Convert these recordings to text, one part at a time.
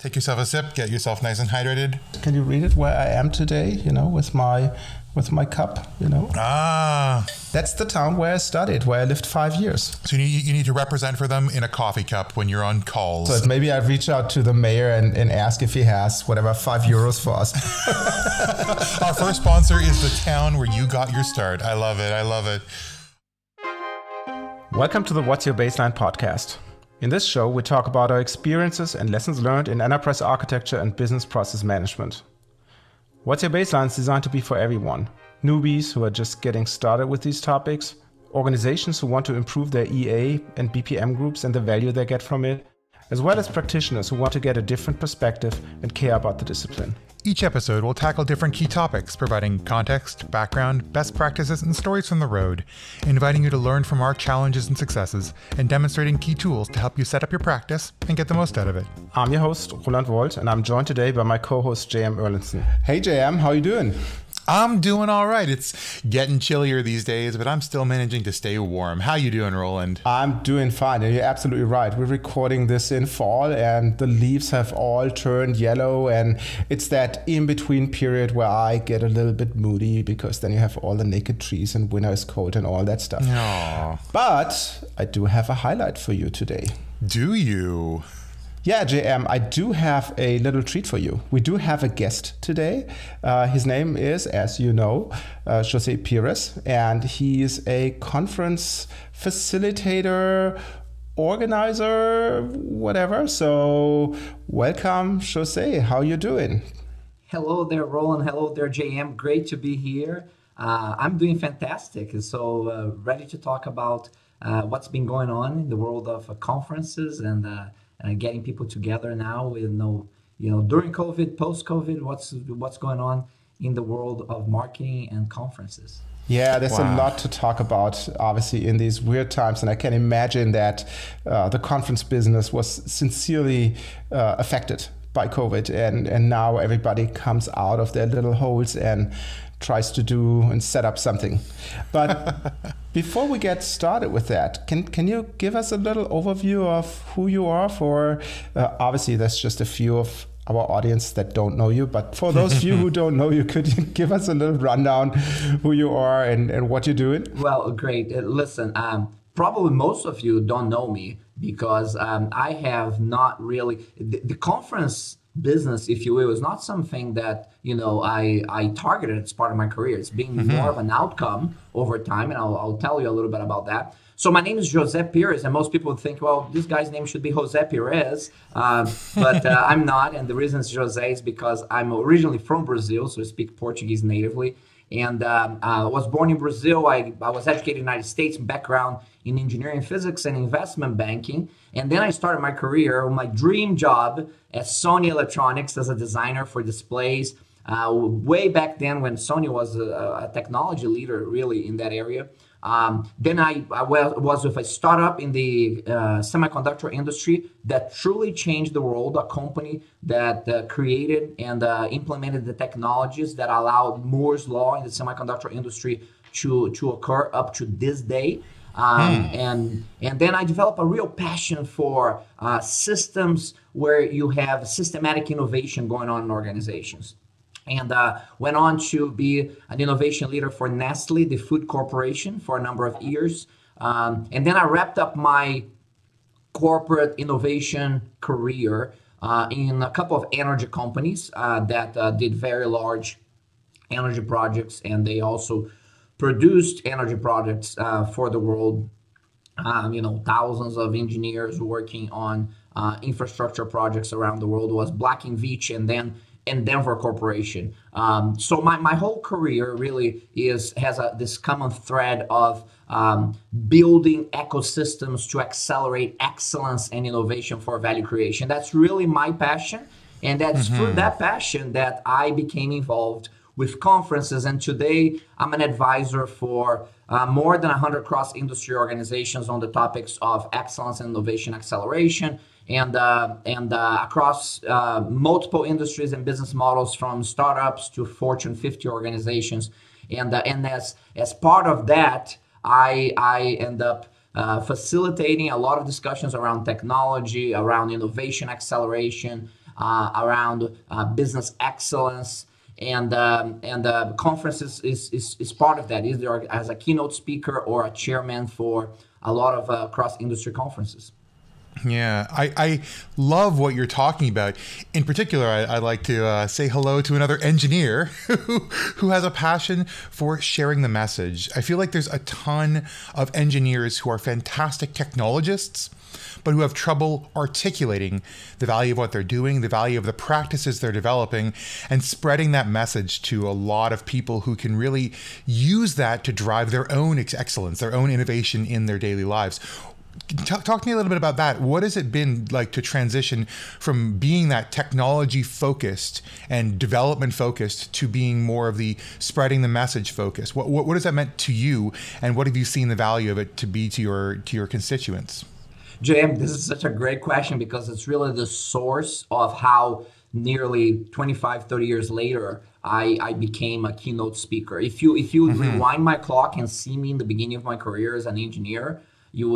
Take yourself a sip, get yourself nice and hydrated. Can you read it where I am today, with my cup, Ah. That's the town where I studied, where I lived 5 years. So you need to represent for them in a coffee cup when you're on calls. So maybe I'd reach out to the mayor and ask if he has whatever €5 for us. Our first sponsor is the town where you got your start. I love it. I love it. Welcome to the What's Your Baseline podcast. In this show, we talk about our experiences and lessons learned in enterprise architecture and business process management. What's Your Baseline is designed to be for everyone. Newbies who are just getting started with these topics, organizations who want to improve their EA and BPM groups and the value they get from it, as well as practitioners who want to get a different perspective and care about the discipline. Each episode will tackle different key topics, providing context, background, best practices, and stories from the road, inviting you to learn from our challenges and successes, and demonstrating key tools to help you set up your practice and get the most out of it. I'm your host, Roland Wolt, and I'm joined today by my co-host, JM Erlinson. Hey JM, how are you doing? I'm doing all right. It's getting chillier these days, but I'm still managing to stay warm. How you doing, Roland? I'm doing fine. You're absolutely right. We're recording this in fall and the leaves have all turned yellow, and it's that in-between period where I get a little bit moody because then you have all the naked trees and winter is cold and all that stuff. Aww. But I do have a highlight for you today. Do you? Yeah, JM, I do have a little treat for you. We do have a guest today. His name is, as you know, José Pires, and he's a conference facilitator, organizer, whatever. So welcome, José. How you doing? Hello there, Roland. Hello there, JM. Great to be here. I'm doing fantastic. So ready to talk about what's been going on in the world of conferences and getting people together now with during COVID, post-COVID, what's going on in the world of marketing and conferences. Yeah, there's a lot to talk about, obviously, in these weird times. And I can imagine that the conference business was sincerely affected by COVID. And now everybody comes out of their little holes and tries to do and set up something. But before we get started with that, can you give us a little overview of who you are for, obviously there's just a few of our audience that don't know you, but for those of you who don't know you, could you give us a little rundown who you are and what you're doing? Well, great. Listen, probably most of you don't know me because I have not really, the conference business, if you will, is not something that I targeted as part of my career. It's been more of an outcome over time, and I'll tell you a little bit about that. So my name is José Pires, and most people would think, well, this guy's name should be José Pires, but I'm not. And the reason it's José is because I'm originally from Brazil, so I speak Portuguese natively. And I was born in Brazil. I was educated in the United States, background in engineering, physics, and investment banking. And then I started my career, my dream job at Sony Electronics as a designer for displays. Way back then when Sony was a technology leader really in that area. Then I was with a startup in the semiconductor industry that truly changed the world, a company that created and implemented the technologies that allowed Moore's Law in the semiconductor industry to occur up to this day. And then I developed a real passion for systems where you have systematic innovation going on in organizations. And went on to be an innovation leader for Nestle, the food corporation, for a number of years. And then I wrapped up my corporate innovation career in a couple of energy companies that did very large energy projects, and they also produced energy projects for the world. Thousands of engineers working on infrastructure projects around the world. It was Black & Veatch, and then Denver Corporation. So my whole career really has this common thread of building ecosystems to accelerate excellence and innovation for value creation. That's really my passion, and that's through that passion that I became involved with conferences. And today I'm an advisor for more than 100 cross-industry organizations on the topics of excellence and innovation acceleration. And across multiple industries and business models, from startups to Fortune 50 organizations. And as part of that, I end up facilitating a lot of discussions around technology, around innovation acceleration, around business excellence. And conferences is part of that, either as a keynote speaker or a chairman for a lot of cross-industry conferences. Yeah, I love what you're talking about. In particular, I'd like to say hello to another engineer who has a passion for sharing the message. I feel like there's a ton of engineers who are fantastic technologists, but who have trouble articulating the value of what they're doing, the value of the practices they're developing, and spreading that message to a lot of people who can really use that to drive their own excellence, their own innovation in their daily lives. Talk to me a little bit about that. What has it been like to transition from being that technology focused and development focused to being more of the spreading the message focused? What has that meant to you, and what have you seen the value of it to be to your constituents? JM, this is such a great question, because it's really the source of how nearly 25, 30 years later, I became a keynote speaker. If you rewind my clock and see me in the beginning of my career as an engineer, you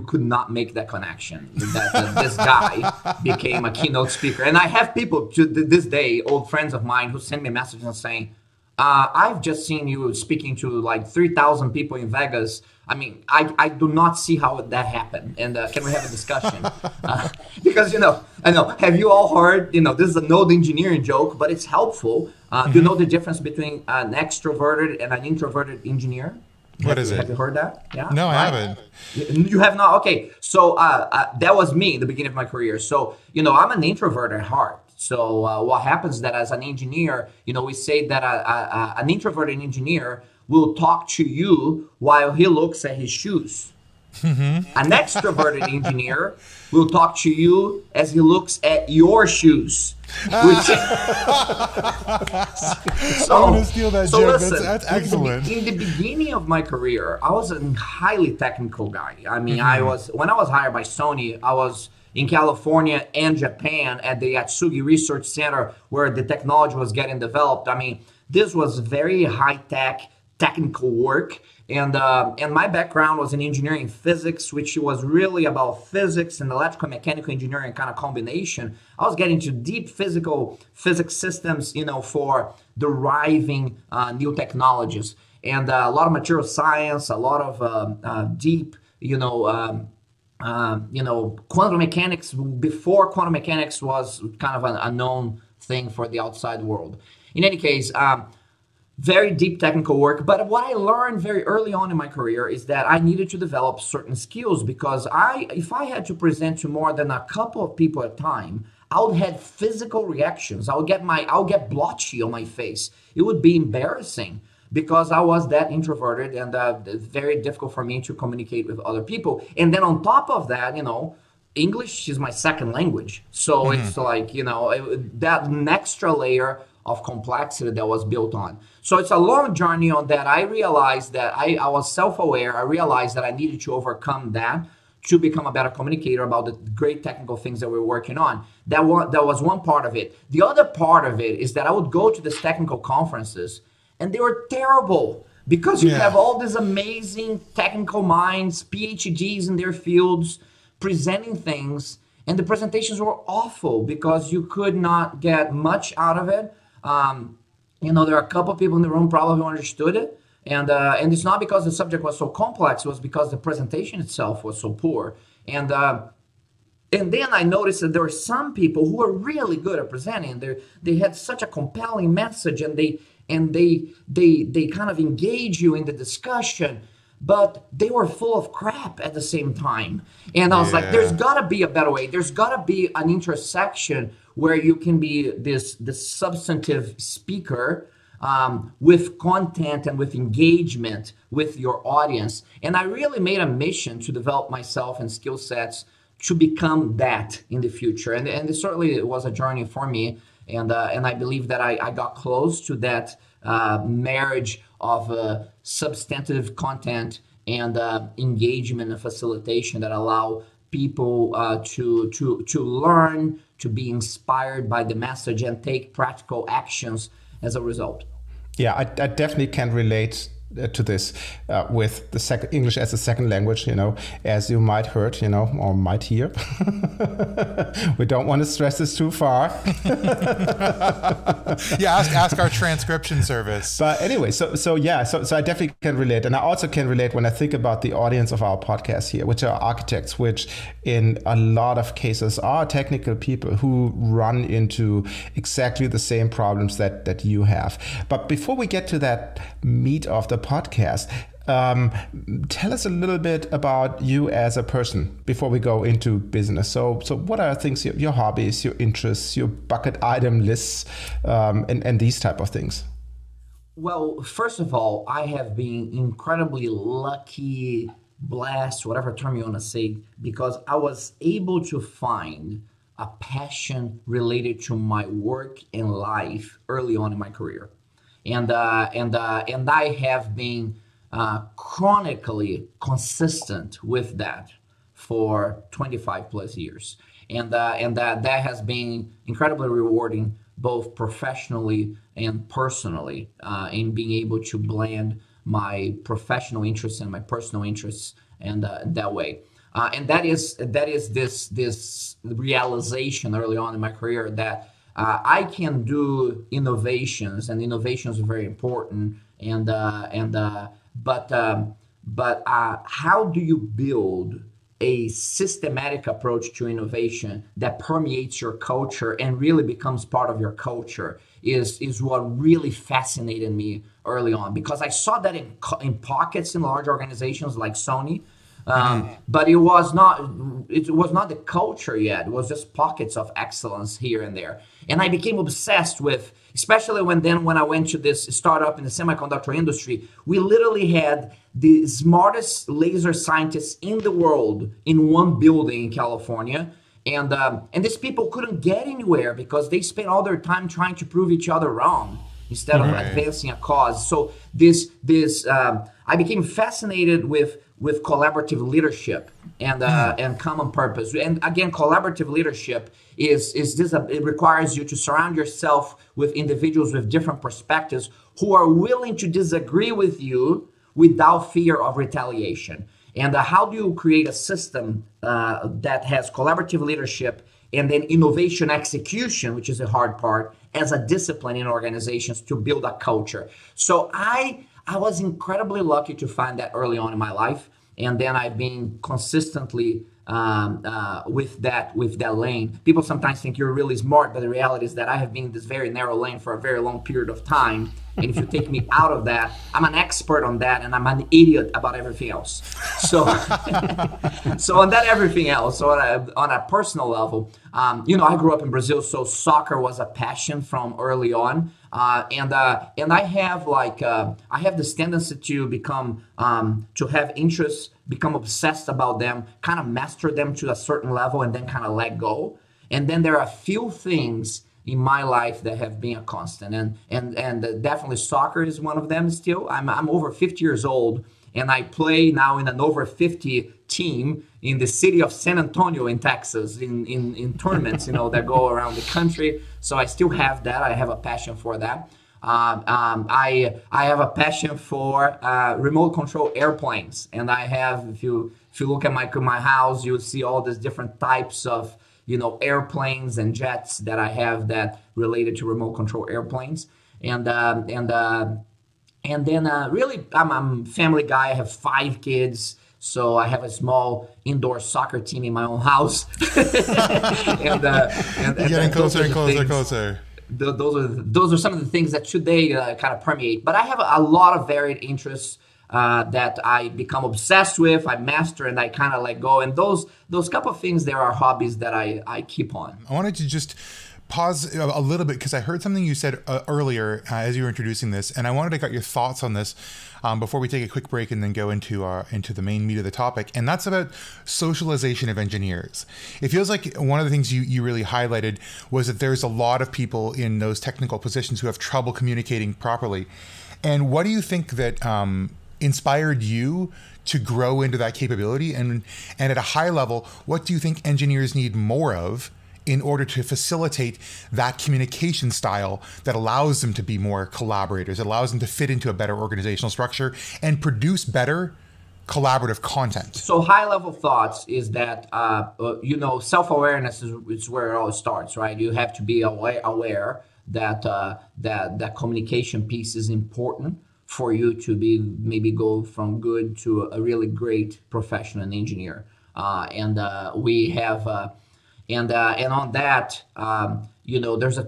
could not make that connection that this guy became a keynote speaker. And I have people to this day, old friends of mine, who send me messages and saying, I've just seen you speaking to like 3,000 people in Vegas. I mean, I do not see how that happened. And can we have a discussion? Because, I know, have you all heard, this is an old engineering joke, but it's helpful. Do you know the difference between an extroverted and an introverted engineer? What is it? Have you heard that? Yeah. No, I haven't. You have not? Okay. So that was me in the beginning of my career. So, I'm an introvert at heart. So what happens is that as an engineer, we say that an introverted engineer will talk to you while he looks at his shoes. An extroverted engineer will talk to you as he looks at your shoes. I'm going to steal that joke. Listen, that's excellent. In the beginning of my career, I was a highly technical guy. I mean, when I was hired by Sony, I was in California and Japan at the Atsugi Research Center, where the technology was getting developed. I mean, this was very high-tech technical work. And my background was in engineering physics, which was really about physics and electrical mechanical engineering kind of combination. I was getting to deep physics systems, for deriving new technologies, and a lot of material science, a lot of deep, quantum mechanics. Before quantum mechanics was kind of a known thing for the outside world. In any case, very deep technical work. But what I learned very early on in my career is that I needed to develop certain skills, because if I had to present to more than a couple of people at a time, I would have physical reactions. I'll get blotchy on my face. It would be embarrassing, because I was that introverted, and it's very difficult for me to communicate with other people. And then on top of that, English is my second language. So it's like, that an extra layer of complexity that was built on. So it's a long journey on that. I realized that I was self-aware. I realized that I needed to overcome that to become a better communicator about the great technical things that we're working on. That was one part of it. The other part of it is that I would go to these technical conferences, and they were terrible, because you have all these amazing technical minds, PhDs in their fields, presenting things, and the presentations were awful because you could not get much out of it. There are a couple of people in the room probably who understood it, and it's not because the subject was so complex. It was because the presentation itself was so poor. And then I noticed that there were some people who were really good at presenting. They had such a compelling message, and they kind of engage you in the discussion, but they were full of crap at the same time. And I was like, there's got to be a better way. There's got to be an intersection where you can be this substantive speaker with content and with engagement with your audience. And I really made a mission to develop myself and skill sets to become that in the future. And it certainly was a journey for me. And I believe that I got close to that marriage of substantive content and engagement and facilitation that allow people to learn, to be inspired by the message, and take practical actions as a result. Yeah, I definitely can relate to this with the English as a second language, as you might heard, or might hear. We don't want to stress this too far. Yeah, ask our transcription service. But anyway, so I definitely can relate. And I also can relate when I think about the audience of our podcast here, which are architects, which in a lot of cases are technical people who run into exactly the same problems that you have. But before we get to that meat of the podcast, tell us a little bit about you as a person before we go into business. So what are things, your hobbies, your interests, your bucket item lists, and these type of things? Well, first of all, I have been incredibly lucky, blessed, whatever term you want to say, because I was able to find a passion related to my work and life early on in my career. And I have been chronically consistent with that for 25 plus years. And that has been incredibly rewarding, both professionally and personally, in being able to blend my professional interests and my personal interests and that way. And that is this realization early on in my career that I can do innovations, and innovations are very important. But how do you build a systematic approach to innovation that permeates your culture and really becomes part of your culture is what really fascinated me early on, because I saw that in pockets in large organizations like Sony. But it was not the culture yet. It was just pockets of excellence here and there. And I became obsessed with, especially when I went to this startup in the semiconductor industry, we literally had the smartest laser scientists in the world in one building in California. And these people couldn't get anywhere because they spent all their time trying to prove each other wrong instead of advancing a cause. So I became fascinated with collaborative leadership and common purpose. And again, collaborative leadership it requires you to surround yourself with individuals with different perspectives who are willing to disagree with you without fear of retaliation. And how do you create a system that has collaborative leadership and then innovation execution, which is the hard part, as a discipline in organizations to build a culture? So I was incredibly lucky to find that early on in my life. And then I've been consistently with that lane. People sometimes think you're really smart, but the reality is that I have been in this very narrow lane for a very long period of time. And if you take me out of that, I'm an expert on that, and I'm an idiot about everything else. So, so on that everything else, so on a personal level, I grew up in Brazil, so soccer was a passion from early on. And I have this tendency to become to have interests, become obsessed about them, kind of master them to a certain level, and then kind of let go. And then there are a few things in my life that have been a constant, and definitely soccer is one of them. Still, I'm over 50 years old, and I play now in an over 50 team in the city of San Antonio in Texas in tournaments, that go around the country. So I still have that. I have a passion for that. I have a passion for remote control airplanes, and I have, if you look at my house, you'll see all these different types of airplanes and jets that I have that related to remote control airplanes. And then really, I'm a family guy. I have 5 kids. So I have a small indoor soccer team in my own house. and getting closer and closer. Those are some of the things that today kind of permeate. But I have a lot of varied interests that I become obsessed with, I master, and I kind of let go. And those couple of things, there are hobbies that I keep on. I wanted to just pause a little bit because I heard something you said earlier as you were introducing this, and I wanted to get your thoughts on this before we take a quick break and then go into the main meat of the topic. And that's about socialization of engineers. It feels like one of the things you really highlighted was that there's a lot of people in those technical positions who have trouble communicating properly. And what do you think that inspired you to grow into that capability? And at a high level, what do you think engineers need more of in order to facilitate that communication style that allows them to be more collaborators, it allows them to fit into a better organizational structure and produce better collaborative content? So high-level thoughts is that, self-awareness is where it all starts, right? You have to be aware that that communication piece is important for you to maybe go from good to a really great professional and engineer. And on that, there's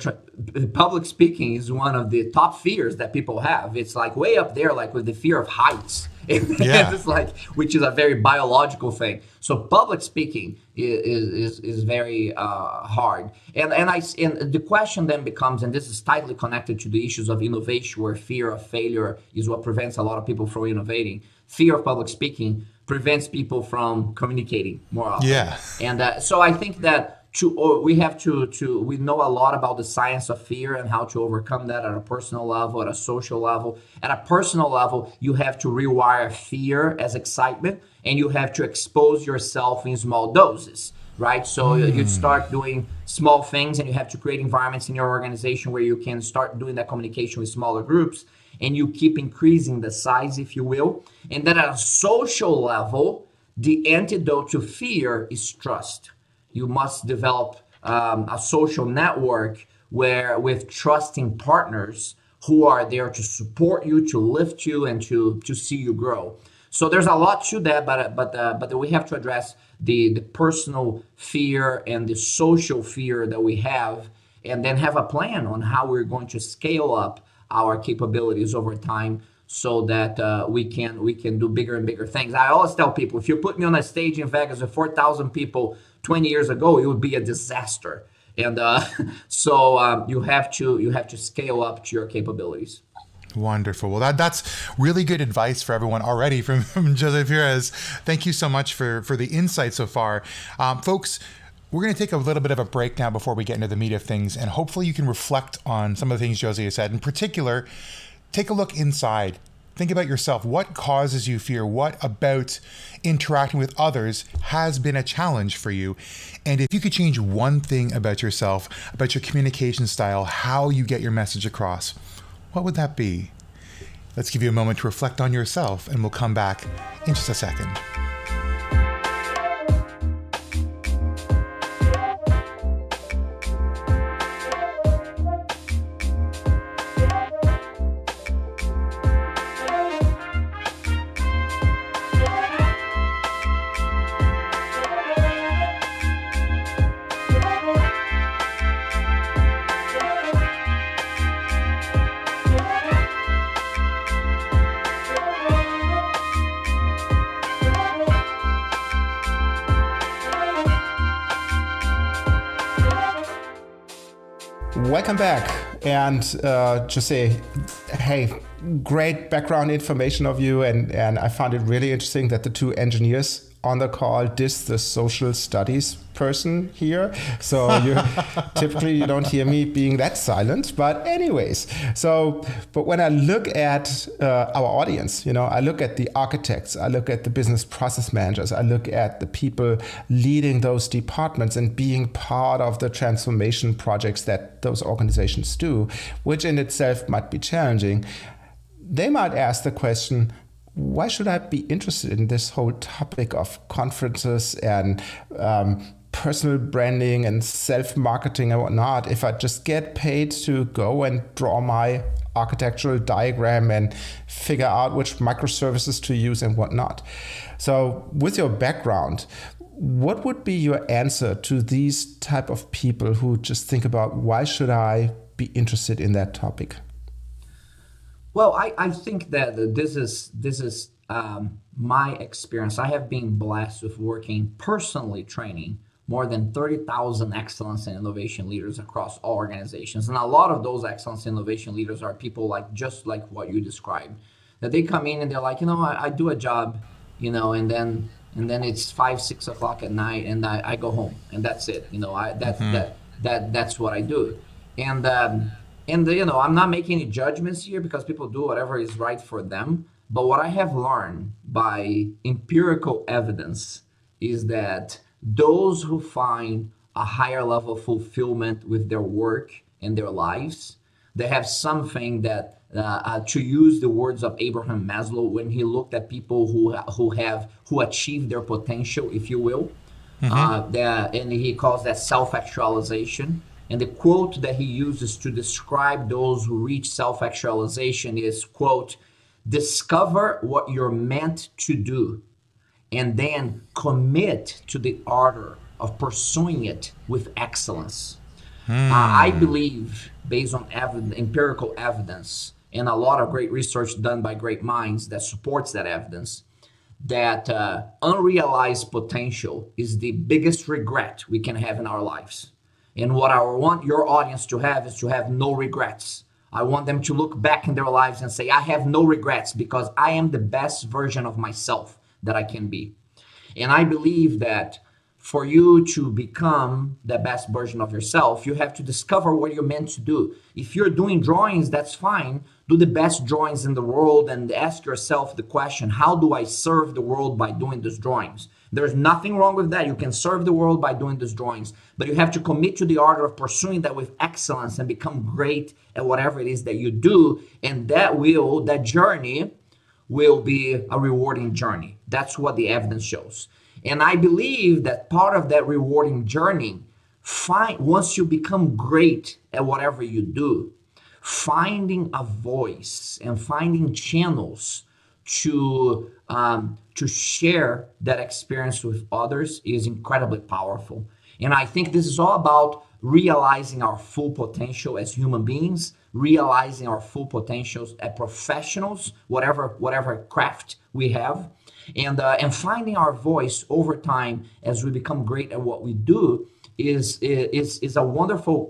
public speaking is one of the top fears that people have. It's like way up there, like with the fear of heights. It's like, which is a very biological thing. So public speaking is very hard. And the question then becomes, and this is tightly connected to the issues of innovation, where fear of failure is what prevents a lot of people from innovating. Fear of public speaking prevents people from communicating more often. Yeah. And so I think that we know a lot about the science of fear and how to overcome that at a personal level, at a social level. At a personal level, you have to rewire fear as excitement, and you have to expose yourself in small doses, right? So you start doing small things, and you have to create environments in your organization where you can start doing that communication with smaller groups, and you keep increasing the size, if you will. And then at a social level, the antidote to fear is trust. You must develop a social network with trusting partners who are there to support you, to lift you, and to see you grow. So there's a lot to that, but we have to address the personal fear and the social fear that we have, and then have a plan on how we're going to scale up our capabilities over time, so that we can do bigger and bigger things. I always tell people, if you put me on a stage in Vegas with 4,000 people 20 years ago, it would be a disaster. And so you have to scale up to your capabilities. Wonderful. Well, that's really good advice for everyone already from José Pires. Thank you so much for the insight so far. Folks, we're going to take a little bit of a break now before we get into the meat of things, and hopefully you can reflect on some of the things José has said. In particular, take a look inside. Think about yourself. What causes you fear? What about interacting with others has been a challenge for you? And if you could change one thing about yourself, about your communication style, how you get your message across, what would that be? Let's give you a moment to reflect on yourself, and we'll come back in just a second. Welcome back. And José, hey, great background information of you. And I found it really interesting that the two engineers on the call did the social studies person here. So typically you don't hear me being that silent, but anyways. But when I look at our audience, I look at the architects, I look at the business process managers, I look at the people leading those departments and being part of the transformation projects that those organizations do, which in itself might be challenging. They might ask the question, why should I be interested in this whole topic of conferences and personal branding and self-marketing and whatnot if I just get paid to go and draw my architectural diagram and figure out which microservices to use and whatnot? So with your background, what would be your answer to these type of people who just think about why should I be interested in that topic? Well, I think that this is my experience. I have been blessed with working personally, training more than 30,000 excellence and innovation leaders across all organizations. And a lot of those excellence and innovation leaders are people just like what you described. That they come in and they're like, I do a job, and then it's 5, 6 o'clock at night and I go home and that's it. That's what I do. And I'm not making any judgments here because people do whatever is right for them. But what I have learned by empirical evidence is that those who find a higher level of fulfillment with their work and their lives. They have something that, to use the words of Abraham Maslow, when he looked at people who achieved their potential, if you will, and he calls that self-actualization. And the quote that he uses to describe those who reach self-actualization is, quote, "Discover what you're meant to do and then commit to the ardor of pursuing it with excellence." I believe, based on empirical evidence and a lot of great research done by great minds that supports that evidence, that unrealized potential is the biggest regret we can have in our lives. And what I want your audience to have is to have no regrets. I want them to look back in their lives and say, I have no regrets because I am the best version of myself that I can be. And I believe that for you to become the best version of yourself, you have to discover what you're meant to do. If you're doing drawings, that's fine. Do the best drawings in the world and ask yourself the question, how do I serve the world by doing these drawings? There's nothing wrong with that. You can serve the world by doing these drawings, but you have to commit to the art of pursuing that with excellence and become great at whatever it is that you do. And that journey will be a rewarding journey. That's what the evidence shows. And I believe that part of that rewarding journey, once you become great at whatever you do, finding a voice and finding channels to share that experience with others is incredibly powerful. And I think this is all about realizing our full potential as human beings, realizing our full potentials as professionals, whatever craft we have, and finding our voice over time as we become great at what we do is a wonderful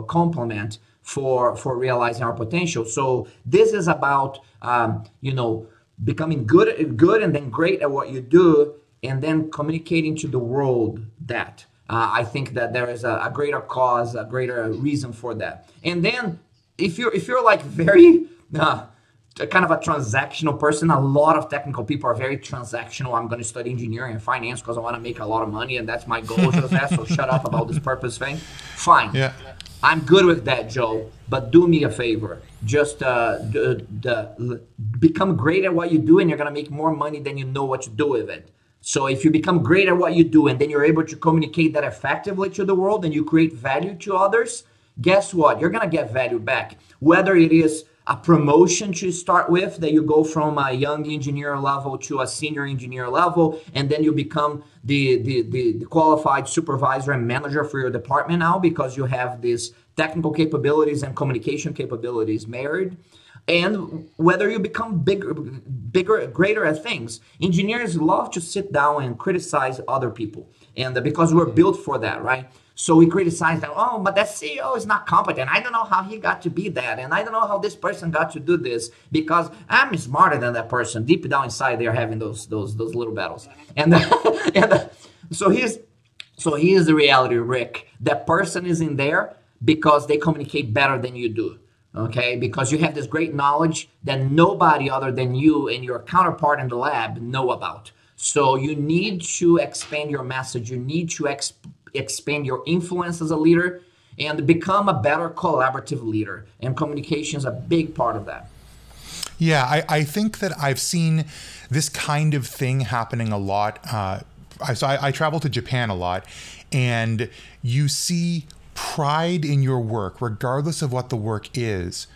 complement for realizing our potential. So this is about becoming good and then great at what you do, and then communicating to the world that. I think that there is a greater cause, a greater reason for that. And then if you're like very kind of a transactional person, a lot of technical people are very transactional. I'm going to study engineering and finance because I want to make a lot of money, and that's my goal, José. So shut up about this purpose thing. Fine. Yeah. I'm good with that, Joe. But do me a favor. Just become great at what you do, and you're going to make more money than you know what to do with it. So if you become great at what you do, and then you're able to communicate that effectively to the world, and you create value to others, guess what? You're going to get value back. Whether it is a promotion to start with, that you go from a young engineer level to a senior engineer level, and then you become the qualified supervisor and manager for your department now because you have these technical capabilities and communication capabilities married. And whether you become bigger, greater at things. Engineers love to sit down and criticize other people, and because we're built for that, right? So we criticize them. Oh, but that CEO is not competent. I don't know how he got to be that. And I don't know how this person got to do this because I'm smarter than that person. Deep down inside, they're having those little battles. So here's the reality, Rick. That person is in there because they communicate better than you do. Okay? Because you have this great knowledge that nobody other than you and your counterpart in the lab know about. So you need to expand your message. You need to expand your influence as a leader and become a better collaborative leader. And communication is a big part of that. Yeah, I think that I've seen this kind of thing happening a lot. So I travel to Japan a lot, and you see pride in your work, regardless of what the work is,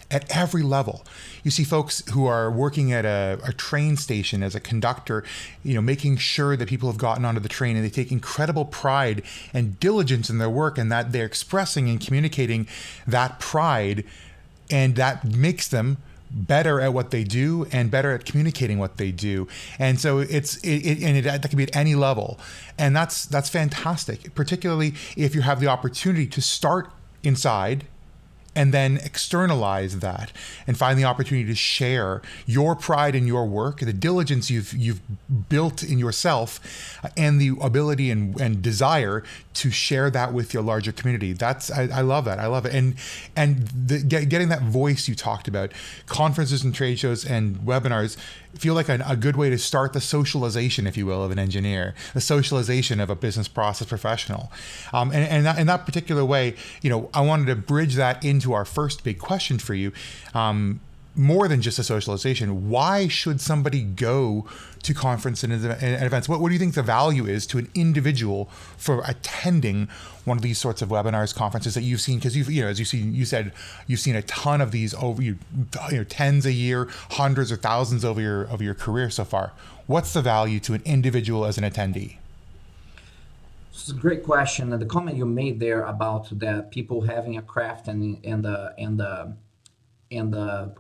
at every level. You see folks who are working at a train station as a conductor, making sure that people have gotten onto the train, and they take incredible pride and diligence in their work, and that they're expressing and communicating that pride, and that makes them better at what they do and better at communicating what they do. And so that can be at any level. And that's fantastic, particularly if you have the opportunity to start inside and then externalize that and find the opportunity to share your pride in your work, the diligence you've built in yourself, and the ability and desire to share that with your larger community. I love that. I love it. And getting that voice you talked about, conferences and trade shows and webinars feel like a good way to start the socialization, if you will, of an engineer, the socialization of a business process professional. And in that particular way, I wanted to bridge that into our first big question for you. More than just a socialization, why should somebody go to conference and events? What do you think the value is to an individual for attending one of these sorts of webinars, conferences that you've seen? Because you said you've seen a ton of these over tens a year, hundreds or thousands over your career so far. What's the value to an individual as an attendee? It's a great question. And the comment you made there about the people having a craft and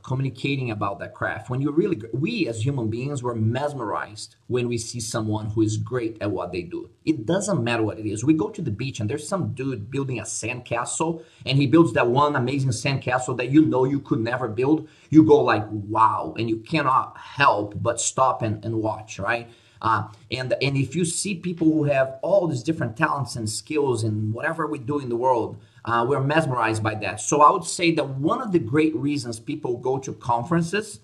communicating about that craft. We as human beings, we're mesmerized when we see someone who is great at what they do. It doesn't matter what it is. We go to the beach and there's some dude building a sandcastle, and he builds that one amazing sandcastle that you could never build. You go like, wow, and you cannot help but stop and watch, right? And if you see people who have all these different talents and skills in whatever we do in the world, we're mesmerized by that. So I would say that one of the great reasons people go to conferences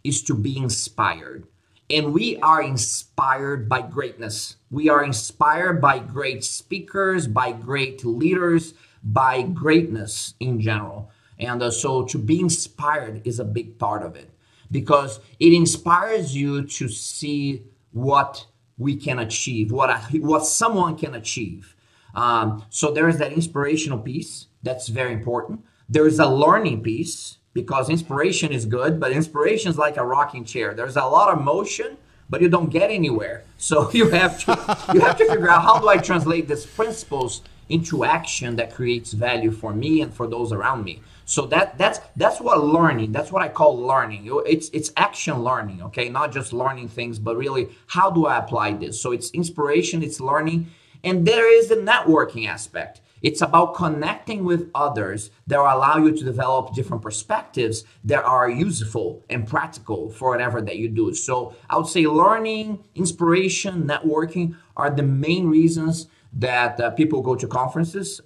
is to be inspired. And we are inspired by greatness. We are inspired by great speakers, by great leaders, by greatness in general. And so to be inspired is a big part of it, because it inspires you to see what we can achieve, what someone can achieve. So there is that inspirational piece that's very important. There is a learning piece, because inspiration is good, but inspiration is like a rocking chair. There's a lot of motion, but you don't get anywhere. So you have to figure out, how do I translate these principles into action that creates value for me and for those around me? So that's what learning, that's what I call learning. It's action learning, okay? Not just learning things, but really, how do I apply this? So it's inspiration, it's learning, and there is the networking aspect. It's about connecting with others that will allow you to develop different perspectives that are useful and practical for whatever that you do. So I would say learning, inspiration, networking are the main reasons that people go to conferences.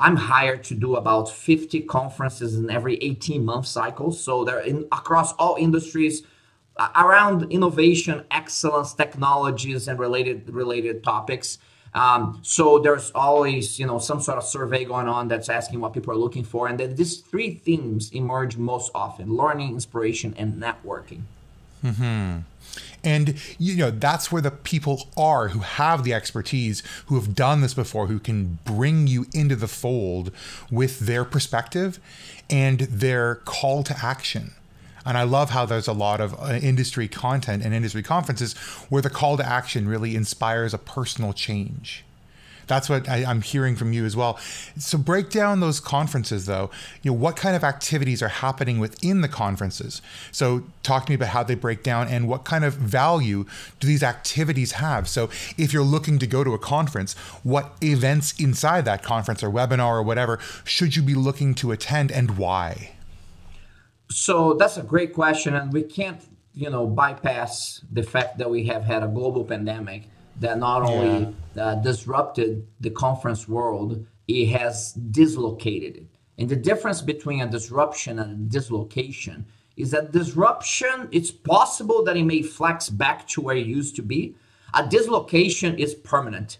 I'm hired to do about 50 conferences in every 18-month cycle. So they're across all industries around innovation, excellence, technologies, and related topics. So there's always, some sort of survey going on that's asking what people are looking for. And then these three themes emerge most often: learning, inspiration, and networking. Mm-hmm. And, that's where the people are who have the expertise, who have done this before, who can bring you into the fold with their perspective and their call to action. And I love how there's a lot of industry content and industry conferences where the call to action really inspires a personal change. That's what I'm hearing from you as well. So break down those conferences, though. What kind of activities are happening within the conferences? So talk to me about how they break down and what kind of value do these activities have? So if you're looking to go to a conference, what events inside that conference or webinar or whatever should you be looking to attend, and why? So that's a great question, and we can't, bypass the fact that we have had a global pandemic that not only disrupted the conference world, it has dislocated it. And the difference between a disruption and a dislocation is that disruption, it's possible that it may flex back to where it used to be. A dislocation is permanent.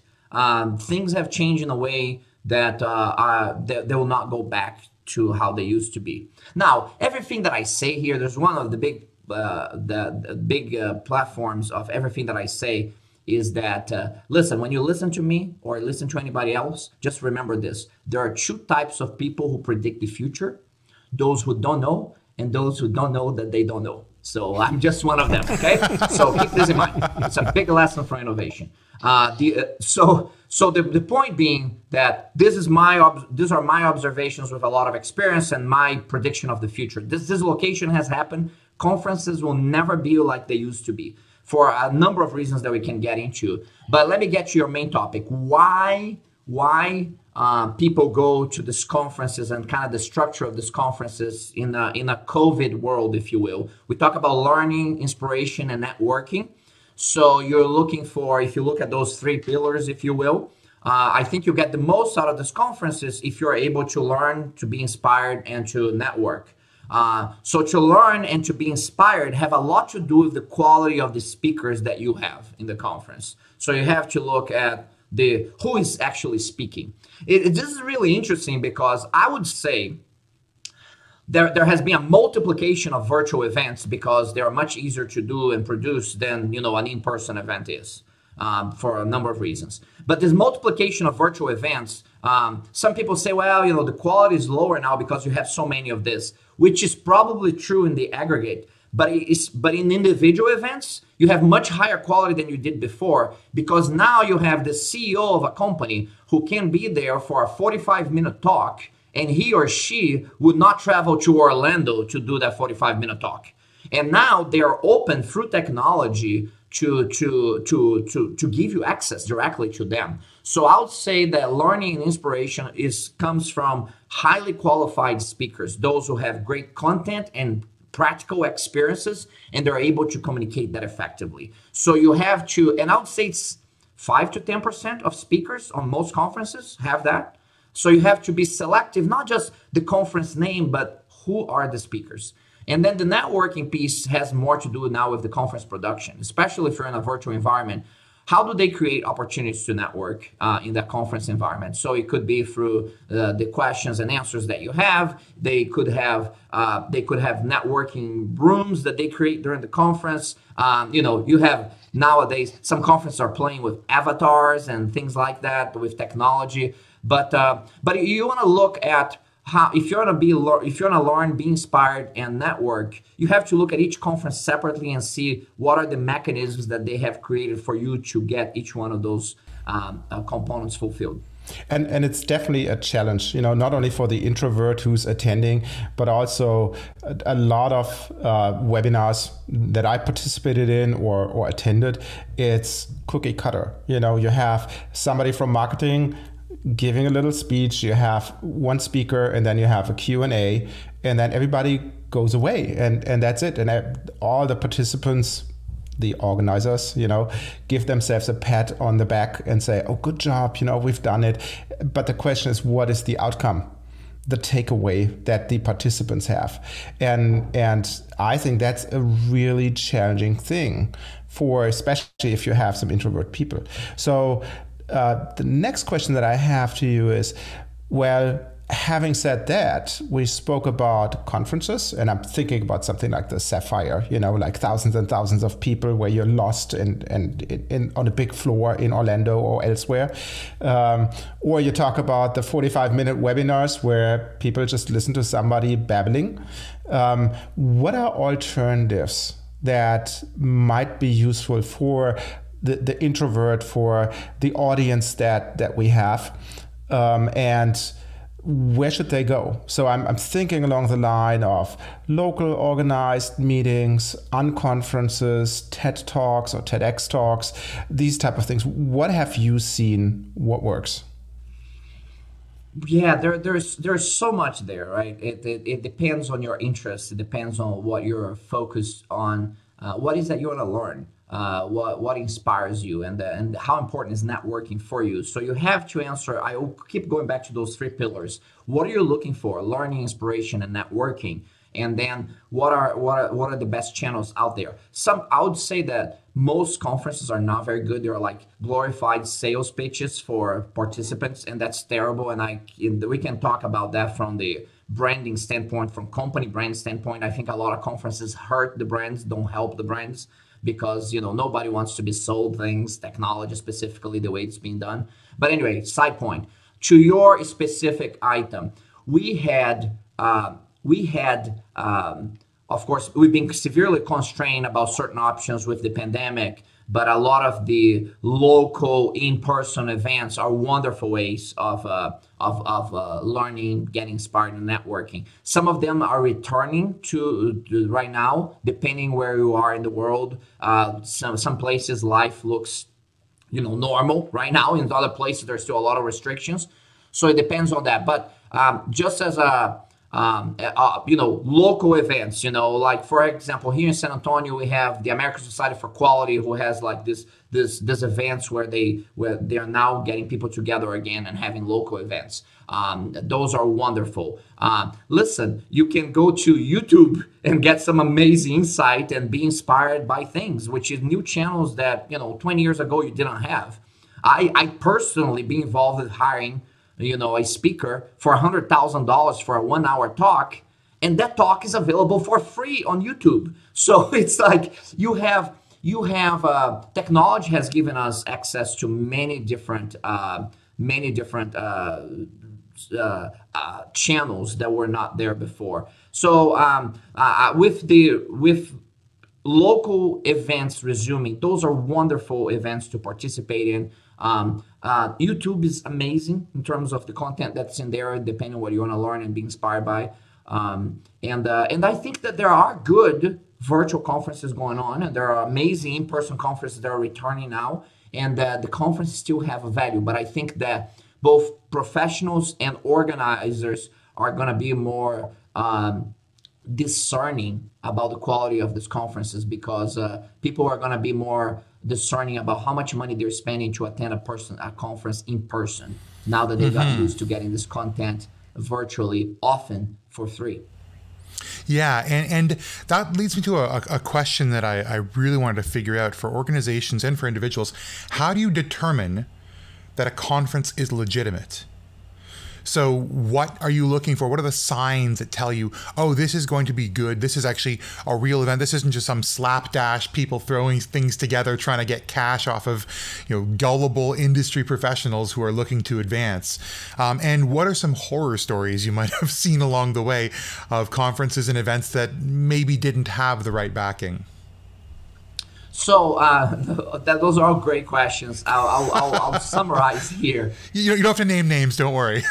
Things have changed in a way that they will not go back to how they used to be. Now, everything that I say here, there's one of the big platforms of everything that I say is that, listen, when you listen to me or listen to anybody else, just remember this. There are two types of people who predict the future: those who don't know and those who don't know that they don't know. So I'm just one of them, okay? So keep this in mind. It's a big lesson for innovation. So the point being that these are my observations with a lot of experience and my prediction of the future. This dislocation has happened. Conferences will never be like they used to be, for a number of reasons that we can get into. But let me get to your main topic. Why people go to these conferences and kind of the structure of these conferences in a COVID world, if you will. We talk about learning, inspiration, and networking. So you're looking for, if you look at those three pillars, if you will, I think you get the most out of these conferences if you're able to learn, to be inspired, and to network. So to learn and to be inspired have a lot to do with the quality of the speakers that you have in the conference. So you have to look at who is actually speaking. This is really interesting because I would say there has been a multiplication of virtual events because they are much easier to do and produce than an in-person event is, for a number of reasons. But this multiplication of virtual events, some people say, well, the quality is lower now because you have so many of this, which is probably true in the aggregate. But in individual events, you have much higher quality than you did before because now you have the CEO of a company who can be there for a 45-minute talk, and he or she would not travel to Orlando to do that 45-minute talk. And now they are open through technology to give you access directly to them. So I would say that learning and inspiration comes from highly qualified speakers, those who have great content and practical experiences, and they're able to communicate that effectively. So you have to, and I would say it's 5 to 10% of speakers on most conferences have that. So you have to be selective, not just the conference name, but who are the speakers. And then the networking piece has more to do now with the conference production, especially if you're in a virtual environment. How do they create opportunities to network in that conference environment? So it could be through the questions and answers that you have. They could have networking rooms that they create during the conference. You have nowadays some conferences are playing with avatars and things like that with technology. But you want to look at how, if you're gonna learn, be inspired, and network, you have to look at each conference separately and see what are the mechanisms that they have created for you to get each one of those components fulfilled. And it's definitely a challenge, not only for the introvert who's attending, but also a lot of webinars that I participated in or attended. It's cookie cutter. You have somebody from marketing giving a little speech, you have one speaker, and then you have a Q&A, and then everybody goes away, and that's it. And all the participants, the organizers, give themselves a pat on the back and say, oh, good job, we've done it. But the question is, what is the outcome, the takeaway that the participants have? And I think that's a really challenging thing especially if you have some introvert people. So the next question that I have to you is, well, having said that, we spoke about conferences, and I'm thinking about something like the Sapphire, like thousands and thousands of people where you're lost and on a big floor in Orlando or elsewhere. Or you talk about the 45-minute webinars where people just listen to somebody babbling. What are alternatives that might be useful for the introvert, for the audience that we have, and where should they go? So I'm thinking along the line of local organized meetings, unconferences, TED Talks or TEDx Talks, these type of things. What have you seen? What works? Yeah, there's so much there, right? It depends on your interest. It depends on what you're focused on. What is that you want to learn? What inspires you, and how important is networking for you? So you have to answer. I will keep going back to those three pillars. What are you looking for? Learning, inspiration, and networking. And then what are the best channels out there? I would say that most conferences are not very good. They're like glorified sales pitches for participants, and that's terrible. And we can talk about that from the branding standpoint, from company brand standpoint. I think a lot of conferences hurt the brands, don't help the brands, because nobody wants to be sold things, technology specifically, the way it's being done. But anyway, side point to your specific item, we had of course, we've been severely constrained about certain options with the pandemic, but a lot of the local in-person events are wonderful ways of learning, getting inspired, and networking. Some of them are returning to right now, depending where you are in the world. Some places life looks normal right now. In other places, there's still a lot of restrictions. So it depends on that. But just as local events, like for example, here in San Antonio, we have the American Society for Quality, who has like this events where they are now getting people together again and having local events. Those are wonderful. Listen, you can go to YouTube and get some amazing insight and be inspired by things, which is new channels that 20 years ago you didn't have. I personally be involved with hiring a speaker for $100,000 for a 1-hour talk, and that talk is available for free on YouTube. So it's like you have technology has given us access to many different channels that were not there before. So with local events resuming, those are wonderful events to participate in. YouTube is amazing in terms of the content that's in there, depending on what you want to learn and be inspired by. And I think that there are good virtual conferences going on, and there are amazing in-person conferences that are returning now, and the conferences still have a value. But I think that both professionals and organizers are going to be more discerning about the quality of these conferences, because people are going to be more discerning about how much money they're spending to attend a conference in person, now that they got used to getting this content virtually, often for free. Yeah, and that leads me to a question that I really wanted to figure out for organizations and for individuals. How do you determine that a conference is legitimate? So what are you looking for? What are the signs that tell you, oh, this is going to be good. This is actually a real event. This isn't just some slapdash people throwing things together trying to get cash off of, gullible industry professionals who are looking to advance. And what are some horror stories you might have seen along the way of conferences and events that maybe didn't have the right backing? So those are all great questions. I'll summarize here. You don't have to name names, don't worry.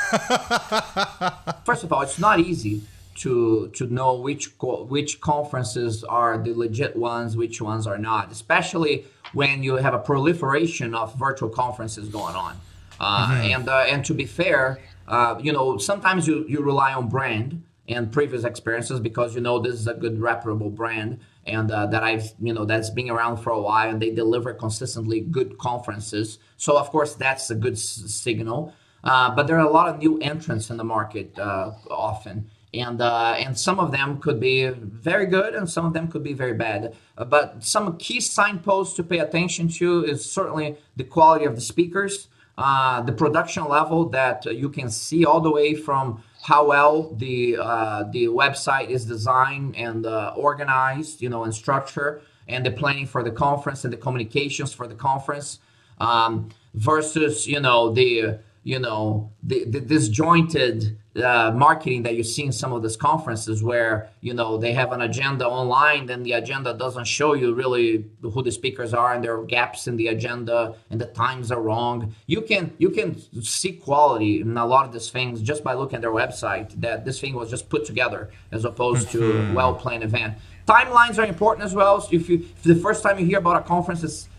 First of all, it's not easy to know which conferences are the legit ones, which ones are not, especially when you have a proliferation of virtual conferences going on. And to be fair, sometimes you rely on brand and previous experiences, because this is a good reputable brand, and that's been around for a while, and they deliver consistently good conferences. So of course that's a good signal. But there are a lot of new entrants in the market often, and some of them could be very good, and some of them could be very bad. But some key signposts to pay attention to is certainly the quality of the speakers, the production level, that you can see all the way from how well the website is designed and organized, and structure, and the planning for the conference and the communications for the conference, versus the disjointed marketing that you see in some of these conferences, where they have an agenda online, then the agenda doesn't show you really who the speakers are, and there are gaps in the agenda, and the times are wrong. You can see quality in a lot of these things just by looking at their website, that this thing was just put together as opposed to a well-planned event. Timelines are important as well. So if the first time you hear about a conference is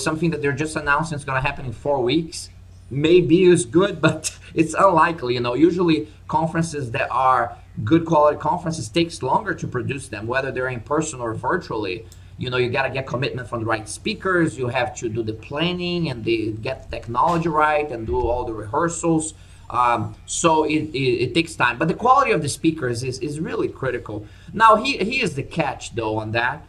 something that they're just announcing it's going to happen in 4 weeks, maybe it's good, but it's unlikely. Usually conferences that are good quality conferences takes longer to produce them, whether they're in person or virtually. You got to get commitment from the right speakers. You have to do the planning and get the technology right and do all the rehearsals. So it takes time. But the quality of the speakers is really critical. Now, here's the catch, though, on that.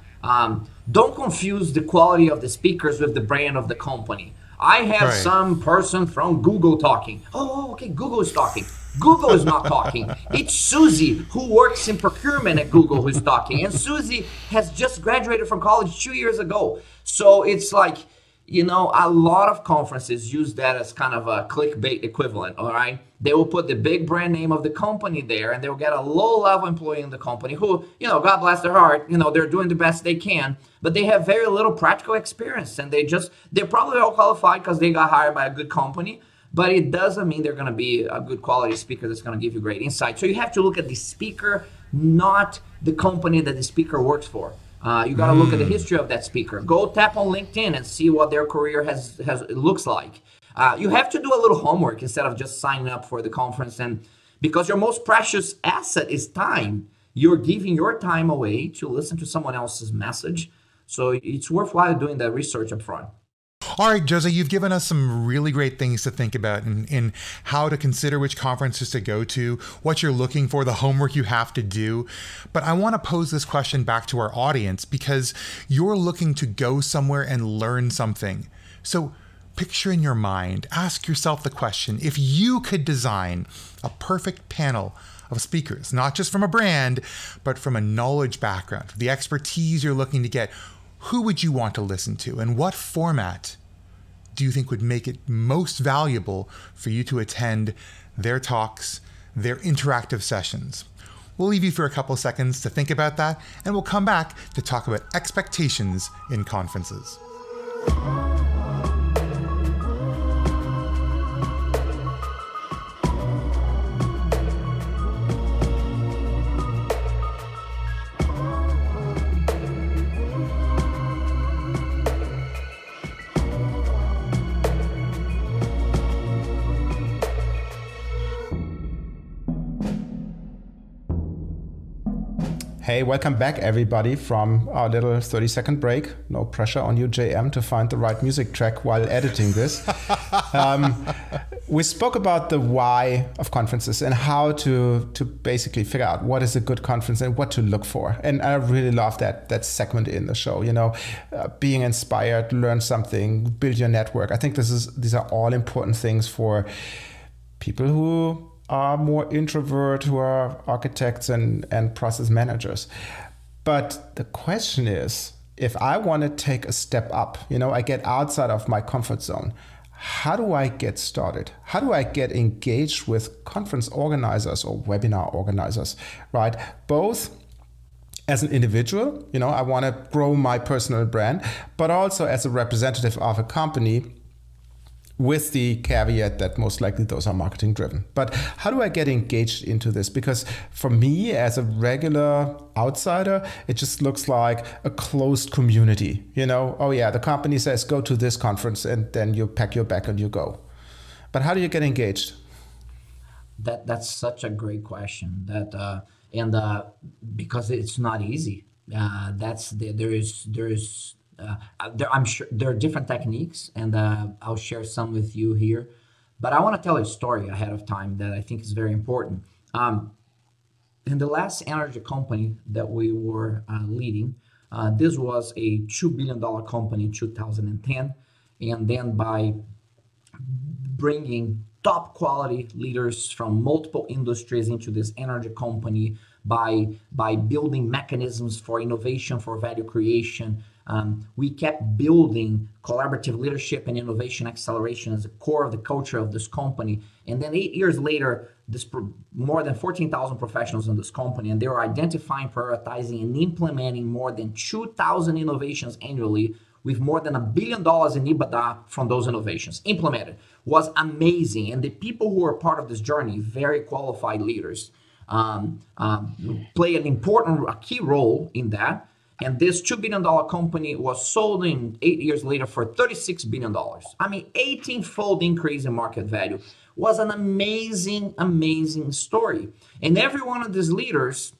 Don't confuse the quality of the speakers with the brand of the company. I have some person from Google talking. Oh, okay, Google is talking. Google is not talking. It's Susie, who works in procurement at Google, who's talking. And Susie has just graduated from college 2 years ago. So it's like, a lot of conferences use that as kind of a clickbait equivalent, all right? They will put the big brand name of the company there, and they'll get a low-level employee in the company who, God bless their heart, they're doing the best they can, but they have very little practical experience, and they're probably all qualified because they got hired by a good company, but it doesn't mean they're going to be a good quality speaker that's going to give you great insight. So you have to look at the speaker, not the company that the speaker works for. You got to look at the history of that speaker. Go tap on LinkedIn and see what their career looks like. You have to do a little homework instead of just signing up for the conference. And because your most precious asset is time, you're giving your time away to listen to someone else's message. So it's worthwhile doing the research up front. All right, Jose, you've given us some really great things to think about in how to consider which conferences to go to, what you're looking for, the homework you have to do. But I want to pose this question back to our audience because you're looking to go somewhere and learn something. So picture in your mind, ask yourself the question, if you could design a perfect panel of speakers, not just from a brand, but from a knowledge background, the expertise you're looking to get, who would you want to listen to, and what format do you think would make it most valuable for you to attend their talks, their interactive sessions? We'll leave you for a couple of seconds to think about that, and we'll come back to talk about expectations in conferences. Hey, welcome back everybody from our little 30-second break. No pressure on you, JM, to find the right music track while editing this. We spoke about the why of conferences and how to basically figure out what is a good conference and what to look for. And I really love that segment in the show, being inspired, learn something, build your network. I think these are all important things for people who are more introvert, who are architects and process managers. But the question is, if I want to take a step up, I get outside of my comfort zone, how do I get started? How do I get engaged with conference organizers or webinar organizers, right? Both as an individual, I want to grow my personal brand, but also as a representative of a company, with the caveat that most likely those are marketing driven. But how do I get engaged into this? Because for me, as a regular outsider, it just looks like a closed community. Oh yeah, the company says go to this conference and then you pack your bag and you go. But how do you get engaged? That's such a great question. Because it's not easy. I'm sure there are different techniques, and I'll share some with you here. But I want to tell a story ahead of time that I think is very important. In the last energy company that we were leading, this was a $2 billion company in 2010. And then by bringing top quality leaders from multiple industries into this energy company, by building mechanisms for innovation, for value creation, we kept building collaborative leadership and innovation acceleration as the core of the culture of this company. And then 8 years later, more than 14,000 professionals in this company, and they were identifying, prioritizing, and implementing more than 2,000 innovations annually, with more than $1 billion in EBITDA from those innovations implemented. Was amazing. And the people who were part of this journey, very qualified leaders, play a key role in that. And this $2 billion company was sold in 8 years later for $36 billion. 18-fold increase in market value. Was an amazing, amazing story. And every one of these leaders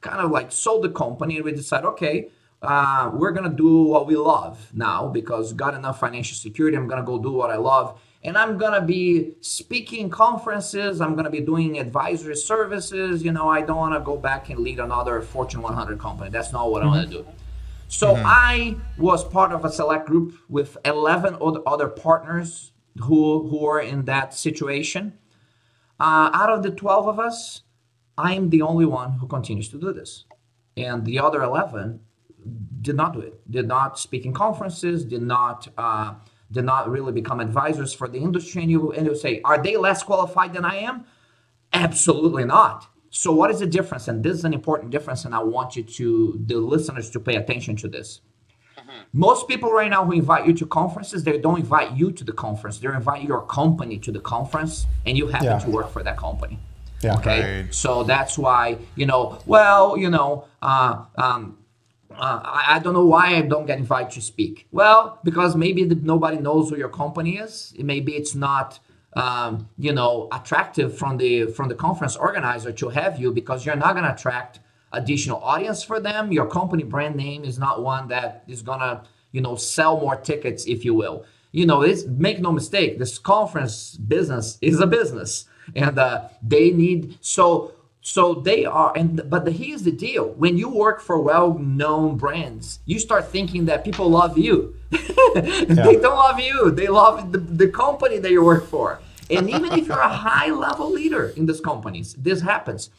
kind of like sold the company, and we decided, okay, we're going to do what we love now because got enough financial security. I'm going to go do what I love. And I'm going to be speaking conferences. I'm going to be doing advisory services. I don't want to go back and lead another Fortune 100 company. That's not what I want to do. So I was part of a select group with 11 other partners who are in that situation. Out of the 12 of us, I am the only one who continues to do this. And the other 11 did not do it, did not speak in conferences, did not really become advisors for the industry. And you say, are they less qualified than I am? Absolutely not. So what is the difference? And this is an important difference, and I want the listeners to pay attention to this. Most people right now who invite you to conferences, they don't invite you to the conference. They invite your company to the conference, and you happen to work for that company. Yeah. Okay. Right. So that's why, I don't know why I don't get invited to speak. Well, because maybe nobody knows who your company is. Maybe it's not, attractive from the conference organizer to have you, because you're not going to attract additional audience for them. Your company brand name is not one that is going to, sell more tickets, if you will. Make no mistake, this conference business is a business, and they need So they are, but here's the deal. When you work for well-known brands, you start thinking that people love you. They don't love you. They love the company that you work for. And even if you're a high-level leader in these companies, this happens.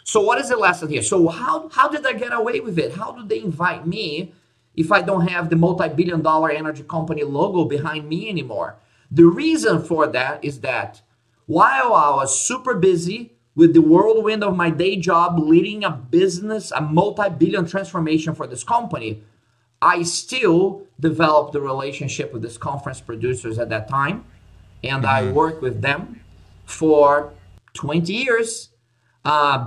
So what is the lesson here? So how did I get away with it? How do they invite me if I don't have the multi-billion-dollar energy company logo behind me anymore? The reason for that is that while I was super busy with the whirlwind of my day job, leading a business, a multi-billion transformation for this company, I still developed the relationship with these conference producers at that time. And I worked with them for 20 years,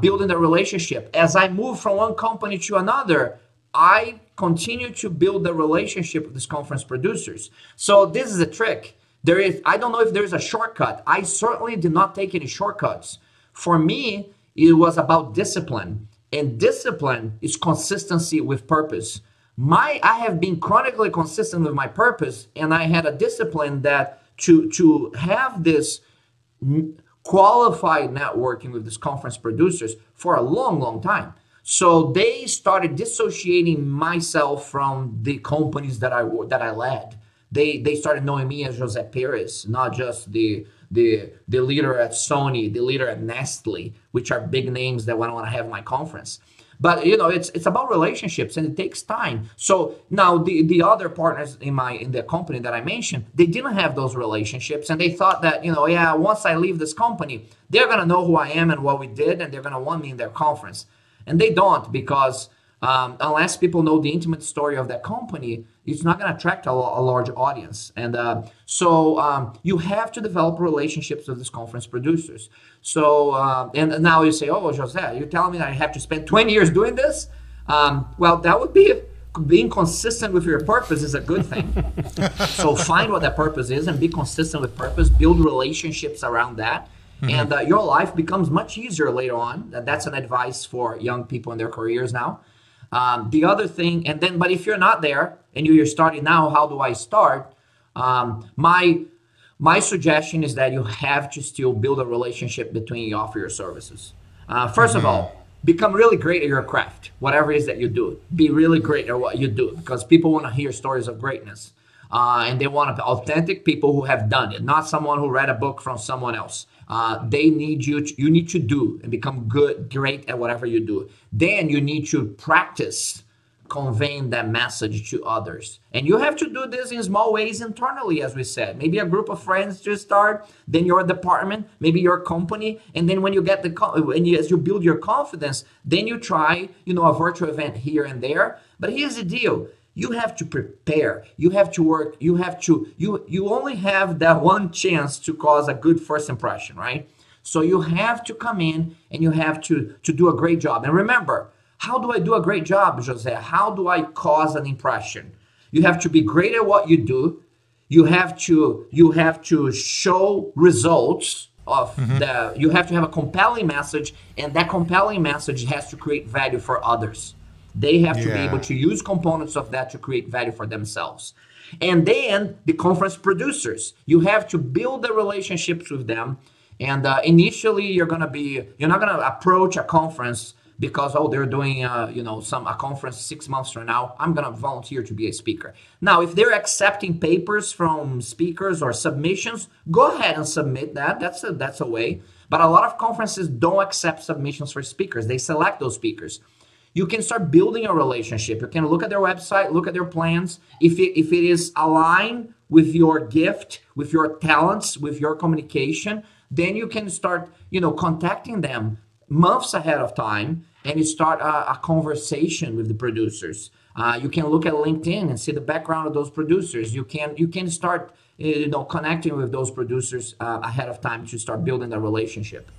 building the relationship. As I moved from one company to another, I continued to build the relationship with these conference producers. So this is a trick. I don't know if there's a shortcut. I certainly did not take any shortcuts. For me, it was about discipline, and discipline is consistency with purpose. I have been chronically consistent with my purpose, and I had a discipline that to have this qualified networking with these conference producers for a long, long time. So they started dissociating myself from the companies that I led. They started knowing me as José Pires, not just the leader at Sony, the leader at Nestle, which are big names that I want to have in my conference. But it's about relationships, and it takes time. So now the other partners in the company that I mentioned, they didn't have those relationships, and they thought that once I leave this company, they're gonna know who I am and what we did, and they're gonna want me in their conference. And they don't, because unless people know the intimate story of that company, it's not going to attract a large audience. And so you have to develop relationships with these conference producers. So, and now you say, oh, José, you're telling me that I have to spend 20 years doing this? Well, that would be, being consistent with your purpose is a good thing. So find what that purpose is and be consistent with purpose, build relationships around that. And your life becomes much easier later on. That's an advice for young people in their careers now. The other thing, but if you're not there and you're starting now, how do I start? My suggestion is that you have to still build a relationship between you offer your services. First of all, become really great at your craft, whatever it is that you do. Be really great at what you do, because people want to hear stories of greatness. And they want authentic people who have done it, not someone who read a book from someone else. They need you need to do and become great at whatever you do. Then you need to practice conveying that message to others. And you have to do this in small ways internally, as we said. Maybe a group of friends to start, then your department, maybe your company. And then when you get as you build your confidence, then you try, a virtual event here and there. But here's the deal. You have to prepare. You have to work. You only have that one chance to cause a good first impression, right? So you have to come in and you have to do a great job. And remember, how do I do a great job, José? How do I cause an impression? You have to be great at what you do. You have to show results of you have to have a compelling message, and that compelling message has to create value for others. They have to be able to use components of that to create value for themselves. And then the conference producers, you have to build the relationships with them. And initially, you're not going to approach a conference because, they're doing a conference 6 months from now. I'm going to volunteer to be a speaker. Now, if they're accepting papers from speakers or submissions, go ahead and submit that. That's a way. But a lot of conferences don't accept submissions for speakers. They select those speakers. You can start building a relationship. You can look at their website, look at their plans. If it is aligned with your gift, with your talents, with your communication, then you can start, contacting them months ahead of time, and you start a conversation with the producers. You can look at LinkedIn and see the background of those producers. You can start, connecting with those producers ahead of time to start building a relationship.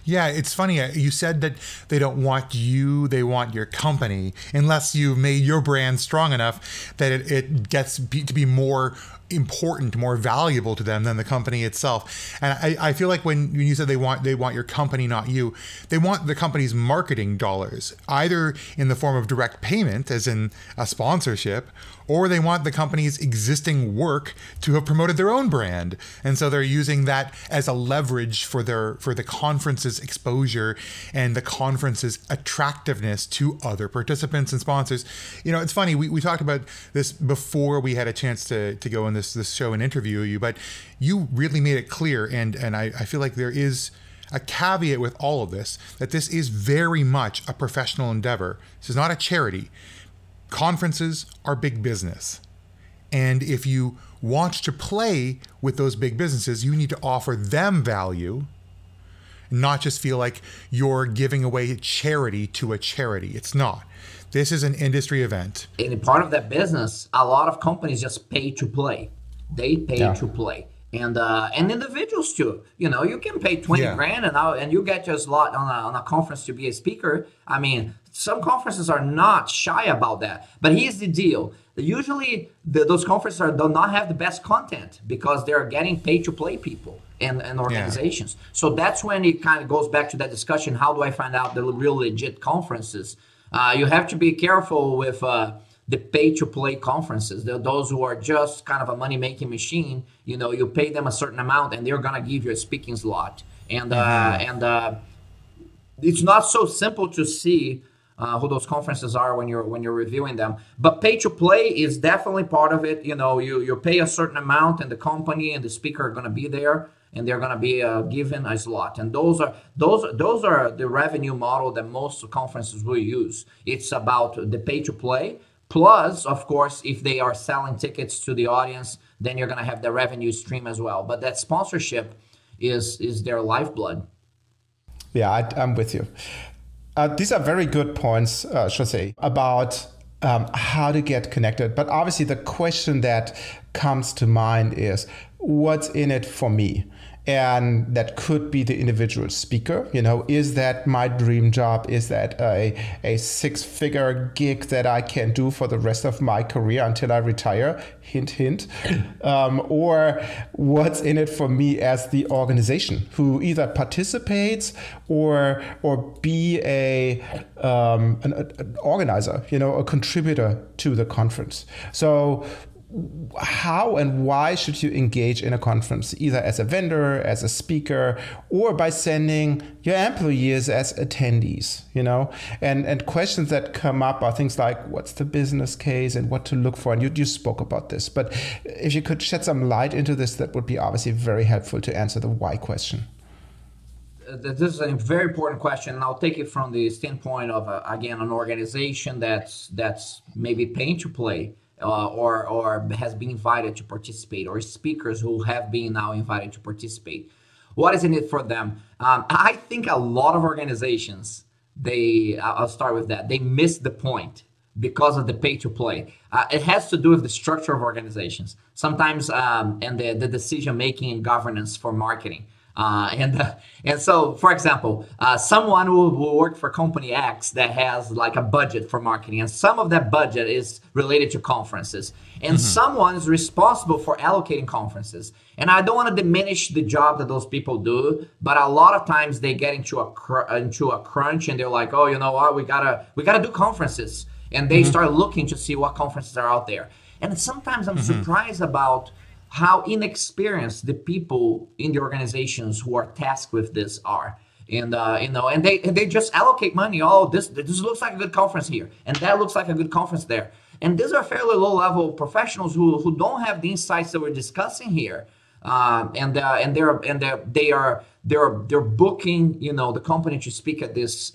Yeah, it's funny. You said that they don't want you, they want your company, unless you've made your brand strong enough that it gets to be more important, more valuable to them than the company itself. And I feel like when you said they want your company, not you, they want the company's marketing dollars, either in the form of direct payment, as in a sponsorship, or they want the company's existing work to have promoted their own brand. And so they're using that as a leverage for the conference's exposure and the conference's attractiveness to other participants and sponsors. You know, it's funny, we talked about this before we had a chance to go in this show and interview you, but you really made it clear, and I feel like there is a caveat with all of this, that this is very much a professional endeavor. This is not a charity. Conferences are big business. And if you want to play with those big businesses, you need to offer them value, not just feel like you're giving away charity to a charity. It's not. This is an industry event. In part of that business, a lot of companies just pay to play. They pay to play. And individuals too. You know, you can pay 20 grand and you get your slot on a conference to be a speaker. I mean, some conferences are not shy about that. But here's the deal. Usually those conferences do not have the best content because they're getting paid to play people and organizations. So that's when it kind of goes back to that discussion. How do I find out the real legit conferences? You have to be careful with the pay-to-play conferences. Those who are just kind of a money-making machine. You know, you pay them a certain amount and they're going to give you a speaking slot. And it's not so simple to see who those conferences are when you're reviewing them. But pay-to-play is definitely part of it. You know, you pay a certain amount and the company and the speaker are going to be there and they're going to be given a slot. And those are the revenue model that most conferences will use. It's about the pay-to-play. Plus, of course, if they are selling tickets to the audience, then you're going to have the revenue stream as well. But that sponsorship is their lifeblood. Yeah, I'm with you. These are very good points, José, about how to get connected. But obviously, the question that comes to mind is, what's in it for me? And that could be the individual speaker. You know, is that my dream job? Is that a six-figure gig that I can do for the rest of my career until I retire? Hint, hint. Or what's in it for me as the organization who either participates or be an organizer, you know, a contributor to the conference. So how and why should you engage in a conference, either as a vendor, as a speaker, or by sending your employees as attendees, you know? And questions that come up are things like, what's the business case and what to look for? And you spoke about this, but if you could shed some light into this, that would be obviously very helpful to answer the why question. This is a very important question, and I'll take it from the standpoint of, again, an organization that's maybe paying to play. Or has been invited to participate, or speakers who have been now invited to participate. What is in it for them? I think a lot of organizations, I'll start with that, they miss the point because of the pay to play. It has to do with the structure of organizations, sometimes, and the decision making and governance for marketing. And so, for example, someone will work for company X that has like a budget for marketing, and some of that budget is related to conferences, and someone is responsible for allocating conferences. And I don't want to diminish the job that those people do, but a lot of times they get into a crunch, and they're like, oh, you know what, we gotta do conferences, and they start looking to see what conferences are out there. And sometimes I'm surprised about how inexperienced the people in the organizations who are tasked with this are. And and they just allocate money. Oh, this looks like a good conference here, and that looks like a good conference there. And these are fairly low-level professionals who don't have the insights that we're discussing here. They're booking, you know, the company to speak at this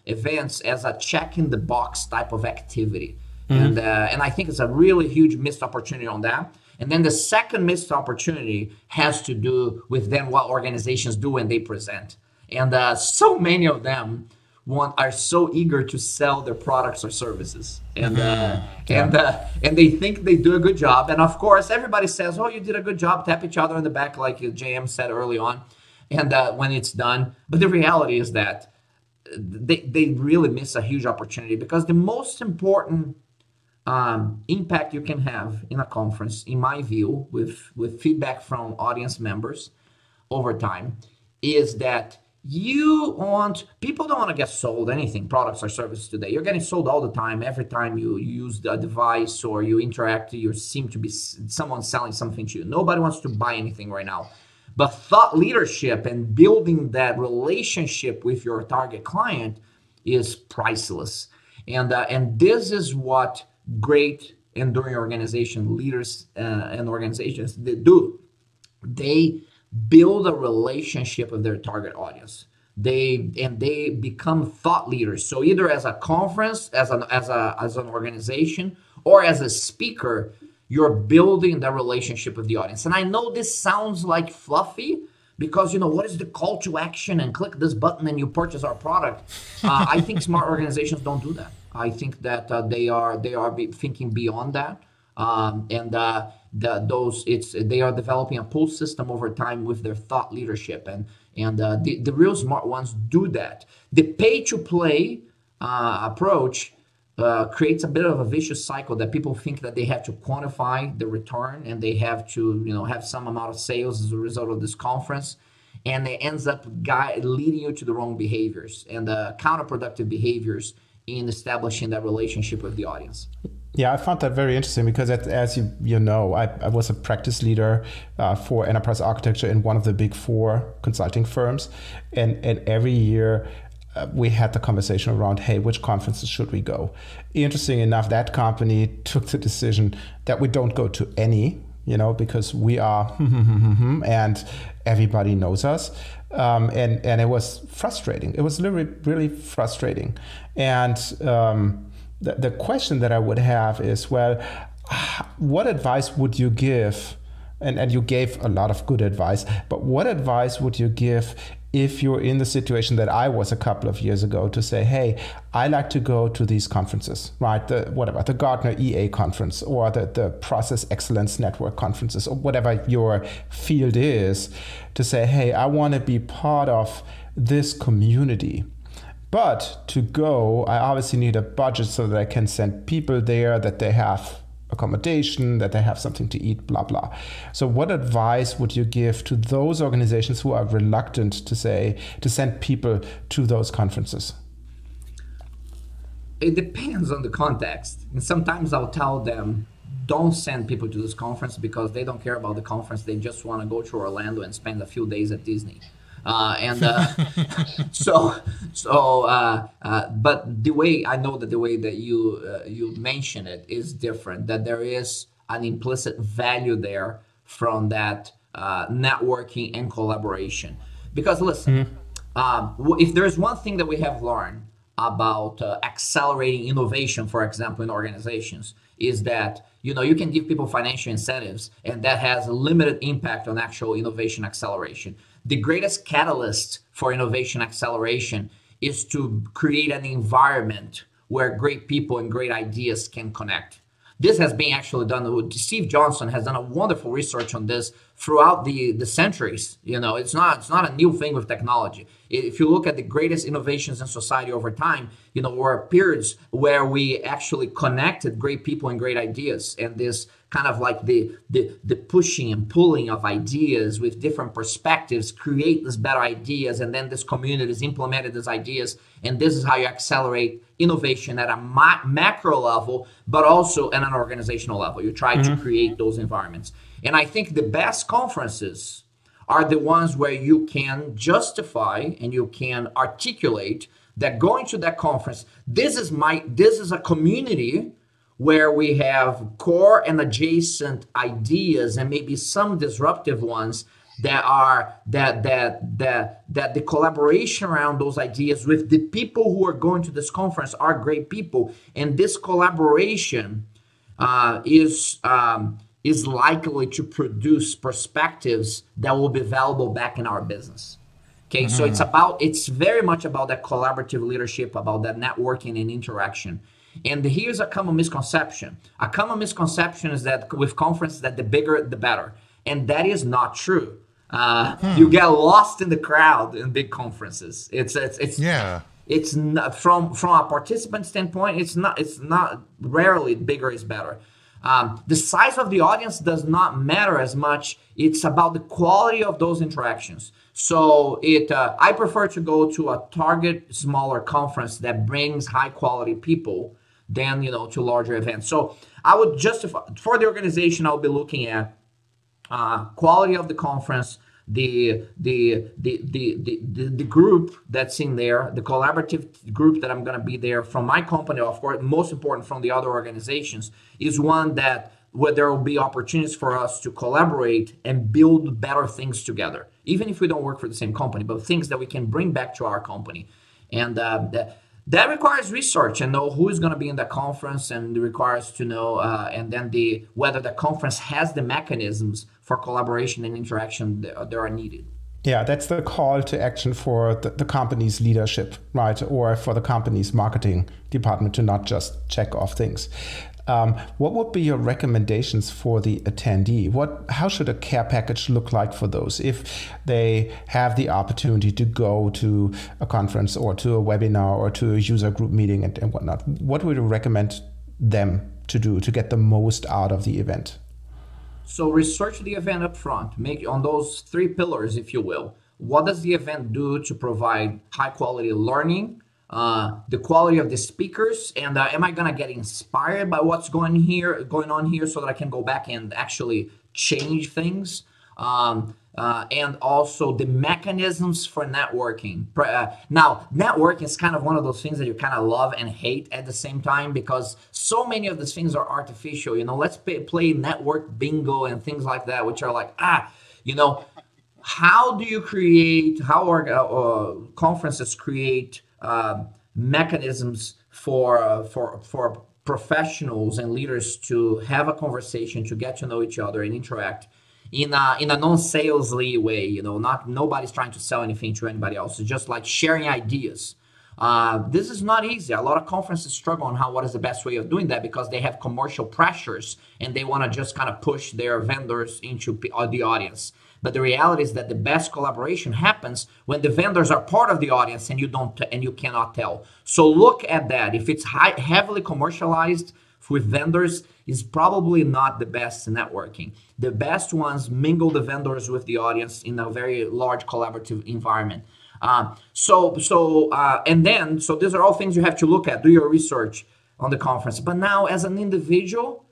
events as a check in the box type of activity. And I think it's a really huge missed opportunity on that. And then the second missed opportunity has to do with then what organizations do when they present. And so many of them are so eager to sell their products or services. And they think they do a good job. And of course, everybody says, oh, you did a good job, tap each other on the back like JM said early on. and when it's done. But the reality is that they really miss a huge opportunity, because the most important impact you can have in a conference, in my view, with feedback from audience members over time, is that people don't want to get sold anything, products or services today. You're getting sold all the time. Every time you use a device or you interact, you seem to be someone selling something to you. Nobody wants to buy anything right now. But thought leadership and building that relationship with your target client is priceless. And this is what great enduring organization leaders and organizations they do. They build a relationship with their target audience. They become thought leaders. So either as a conference, as an organization, or as a speaker, you're building that relationship with the audience. And I know this sounds like fluffy, because what is the call to action and click this button and you purchase our product. I think smart organizations don't do that. I think that they are thinking beyond that, they are developing a pull system over time with their thought leadership, and the real smart ones do that. The pay to play approach creates a bit of a vicious cycle, that people think that they have to quantify the return and they have to have some amount of sales as a result of this conference, and it ends up leading you to the wrong behaviors and counterproductive behaviors in establishing that relationship with the audience. Yeah, I found that very interesting, because as you know, I was a practice leader for enterprise architecture in one of the big 4 consulting firms, and every year we had the conversation around, hey, which conferences should we go? Interesting enough, that company took the decision that we don't go to any, because we are and everybody knows us. And it was frustrating. It was literally really frustrating. And the question that I would have is, well, what advice would you give? And you gave a lot of good advice, but what advice would you give if you're in the situation that I was a couple of years ago, to say, hey, I like to go to these conferences, right? The Gartner EA conference, or the Process Excellence Network conferences, or whatever your field is, to say, hey, I want to be part of this community. But to go, I obviously need a budget so that I can send people there, that they have accommodation, that they have something to eat, blah, blah. So what advice would you give to those organizations who are reluctant to send people to those conferences? It depends on the context. And sometimes I'll tell them, don't send people to this conference, because they don't care about the conference. They just want to go to Orlando and spend a few days at Disney. But the way I know that the way that you mention it is different, that there is an implicit value there from that networking and collaboration. Because listen, if there's one thing that we have learned about accelerating innovation, for example, in organizations, is that you can give people financial incentives, and that has a limited impact on actual innovation acceleration. The greatest catalyst for innovation acceleration is to create an environment where great people and great ideas can connect. This has been actually done. Steve Johnson has done a wonderful research on this throughout the centuries. It's not a new thing with technology. If you look at the greatest innovations in society over time, were periods where we actually connected great people and great ideas, and this kind of like the pushing and pulling of ideas with different perspectives create these better ideas, and then this community has implemented these ideas, and this is how you accelerate innovation at a macro level, but also at an organizational level. You try to create those environments. And I think the best conferences are the ones where you can justify and you can articulate that going to that conference, this is a community where we have core and adjacent ideas, and maybe some disruptive ones that the collaboration around those ideas with the people who are going to this conference are great people, and this collaboration is likely to produce perspectives that will be valuable back in our business. Okay, so it's very much about that collaborative leadership, about that networking and interaction. And here's a common misconception. A common misconception is that with conferences, that the bigger, the better. And that is not true. You get lost in the crowd in big conferences. Yeah. It's not, from a participant standpoint, it's not rarely bigger is better. The size of the audience does not matter as much. It's about the quality of those interactions. So I prefer to go to a target smaller conference that brings high quality people than to larger events. So I would justify for the organization. I'll be looking at quality of the conference, the group that's in there, the collaborative group that I'm going to be there from my company, of course, most important from the other organizations, is one where there will be opportunities for us to collaborate and build better things together, even if we don't work for the same company, but things that we can bring back to our company. And that requires research and know who is going to be in the conference, and it requires to know and then whether the conference has the mechanisms for collaboration and interaction that are needed. Yeah, that's the call to action for the company's leadership, right? Or for the company's marketing department to not just check off things. What would be your recommendations for the attendee? How should a care package look like for those if they have the opportunity to go to a conference or to a webinar or to a user group meeting and whatnot? What would you recommend them to do to get the most out of the event? So research the event up front. Make on those 3 pillars, if you will. What does the event do to provide high quality learning? The quality of the speakers, and am I gonna get inspired by what's going on here, so that I can go back and actually change things? And also the mechanisms for networking. Now, networking is kind of one of those things that you kind of love and hate at the same time, because so many of these things are artificial. Let's play network bingo and things like that, which are like, how do you create, conferences create mechanisms for professionals and leaders to have a conversation, to get to know each other and interact in a non-salesy way. Nobody's trying to sell anything to anybody else. It's just like sharing ideas. This is not easy. A lot of conferences struggle on what is the best way of doing that, because they have commercial pressures and they want to just kind of push their vendors into the audience. But the reality is that the best collaboration happens when the vendors are part of the audience and you cannot tell. So look at that. If it's heavily commercialized with vendors, is probably not the best networking. The best ones mingle the vendors with the audience in a very large collaborative environment. So these are all things you have to look at. Do your research on the conference. But now, as an individual,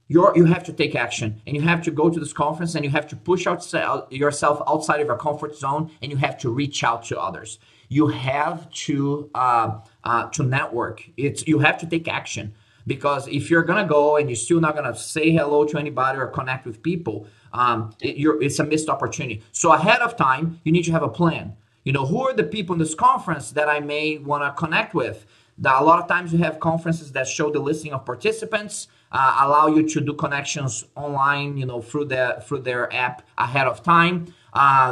you have to take action, and you have to go to this conference, and you have to push yourself outside of your comfort zone, and you have to reach out to others. You have to network. You have to take action, because if you're gonna go and you're still not gonna say hello to anybody or connect with people, it's a missed opportunity. So ahead of time, you need to have a plan. Who are the people in this conference that I may want to connect with? A lot of times you have conferences that show the listing of participants, allow you to do connections online, through their app ahead of time.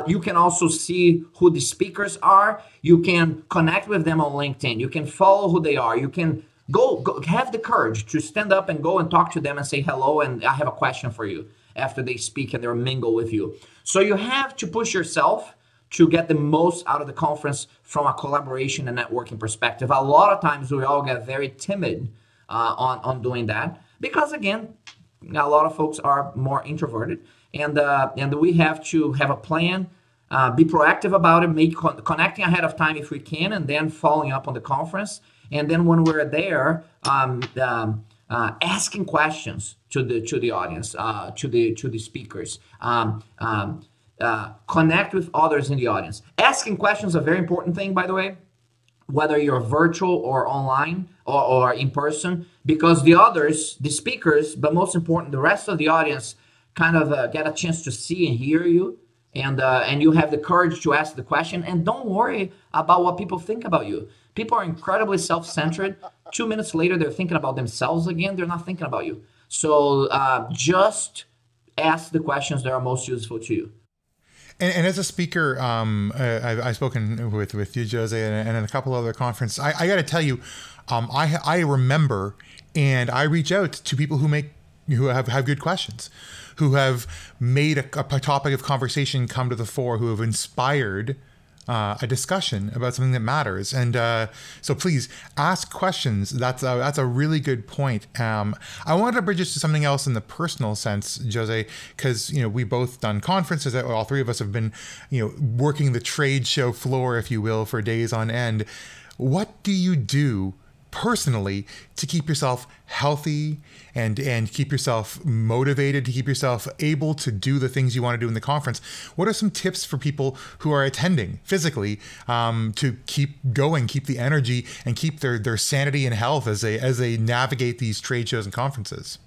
You can also see who the speakers are. You can connect with them on LinkedIn. You can follow who they are. You can go have the courage to stand up and go and talk to them and say hello, and I have a question for you after they speak and they mingle with you. So you have to push yourself to get the most out of the conference from a collaboration and networking perspective. A lot of times we all get very timid on doing that, because again, a lot of folks are more introverted, and we have to have a plan, be proactive about it, connecting ahead of time if we can, and then following up on the conference. And then when we're there, asking questions to the audience, to the speakers. Connect with others in the audience. Asking questions is a very important thing, by the way, whether you're virtual or online or in person, because the speakers, but most important, the rest of the audience kind of get a chance to see and hear you, and you have the courage to ask the question, and don't worry about what people think about you. People are incredibly self-centered. 2 minutes later, they're thinking about themselves again. They're not thinking about you. So just ask the questions that are most useful to you. And as a speaker, I've spoken with you, Jose, and a couple other conferences. I got to tell you, I remember, and I reach out to people who have good questions. who have made a topic of conversation come to the fore, who have inspired a discussion about something that matters. And so please ask questions. That's a really good point. I wanted to bridge us to something else in the personal sense, Jose, because we both done conferences. All three of us have been working the trade show floor, if you will, for days on end. What do you do personally to keep yourself healthy and keep yourself motivated, to keep yourself able to do the things you want to do in the conference? What are some tips for people who are attending physically to keep going, keep the energy, and keep their sanity and health as they navigate these trade shows and conferences?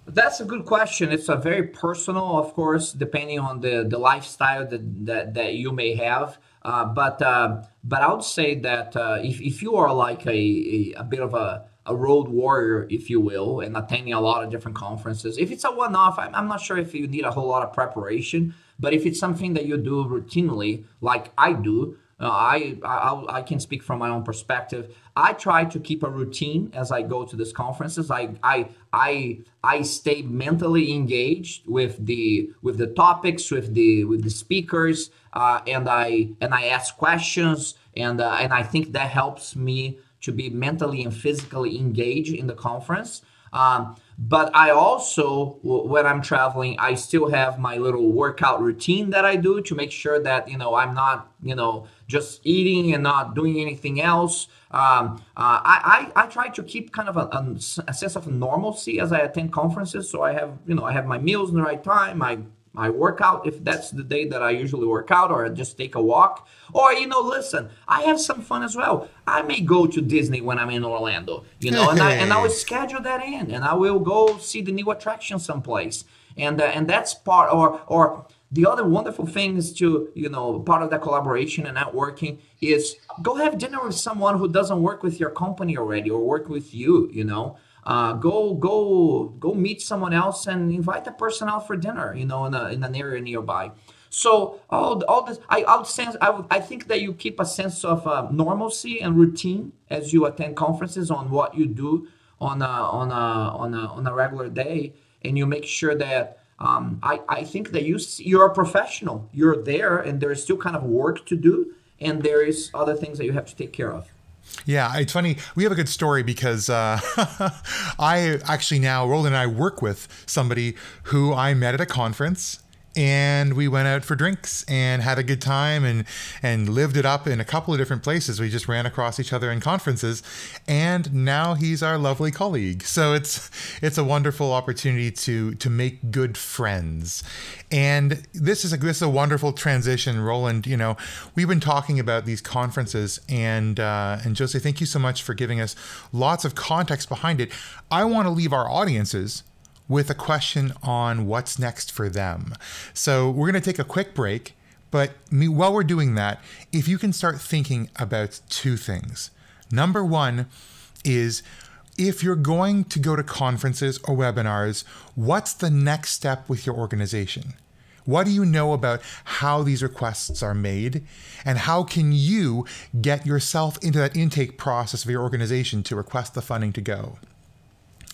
That's a good question. It's a very personal, of course, depending on the lifestyle that you may have. But I would say that if you are like a bit of a road warrior, if you will, and attending a lot of different conferences, if it's a one-off, I'm not sure if you need a whole lot of preparation. But if it's something that you do routinely, like I do, I can speak from my own perspective. I try to keep a routine as I go to these conferences. I stay mentally engaged with the topics, with the speakers, and I ask questions, and I think that helps me to be mentally and physically engaged in the conference. But I also, when I'm traveling, I still have my little workout routine that I do to make sure that, I'm not, just eating and not doing anything else. I try to keep kind of a sense of normalcy as I attend conferences. So I have my meals in the right time. I work out if that's the day that I usually work out, or I just take a walk. Or, listen, I have some fun as well. I may go to Disney when I'm in Orlando, and I will schedule that in, and I will go see the new attraction someplace. And that's part, or the other wonderful thing is to, part of that collaboration and networking is go have dinner with someone who doesn't work with your company already or work with you, go meet someone else and invite the person out for dinner, in an area nearby. So all this, I think that you keep a sense of normalcy and routine as you attend conferences on what you do on a regular day, and you make sure that I think that you're a professional. You're there, and there is still kind of work to do, and there is other things that you have to take care of. Yeah, it's funny. We have a good story because I actually now, Roland and I work with somebody who I met at a conference, and we went out for drinks and had a good time and lived it up in a couple of different places. We just ran across each other in conferences, and now he's our lovely colleague. So it's a wonderful opportunity to make good friends. And this is a wonderful transition, Roland. We've been talking about these conferences, and Jose, thank you so much for giving us lots of context behind it. I want to leave our audiences with a question on what's next for them. So we're going to take a quick break, but while we're doing that, if you can start thinking about two things. Number one is, if you're going to go to conferences or webinars, what's the next step with your organization? What do you know about how these requests are made, and how can you get yourself into that intake process of your organization to request the funding to go?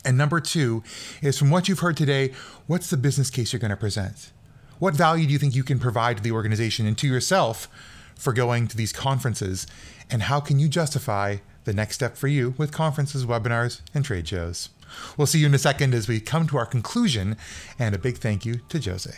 And number two is, from what you've heard today, what's the business case you're going to present? What value do you think you can provide to the organization and to yourself for going to these conferences? And how can you justify the next step for you with conferences, webinars, and trade shows? We'll see you in a second as we come to our conclusion, and a big thank you to Jose.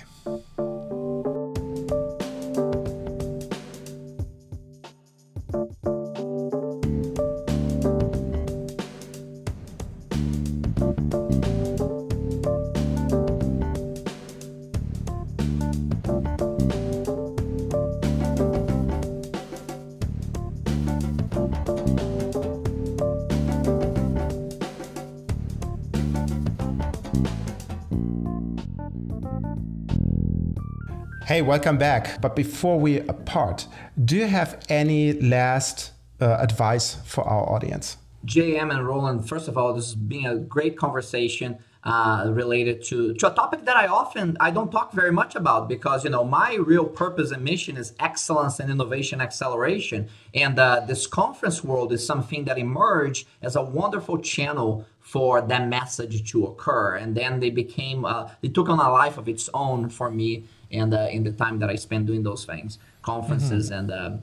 Hey, welcome back. But before we part, do you have any last advice for our audience? JM and Roland, first of all, this has been a great conversation. related to a topic that I don't talk very much about, because my real purpose and mission is excellence and innovation acceleration, and this conference world is something that emerged as a wonderful channel for that message to occur, and then they took on a life of its own for me, and in the time that I spent doing those things, conferences and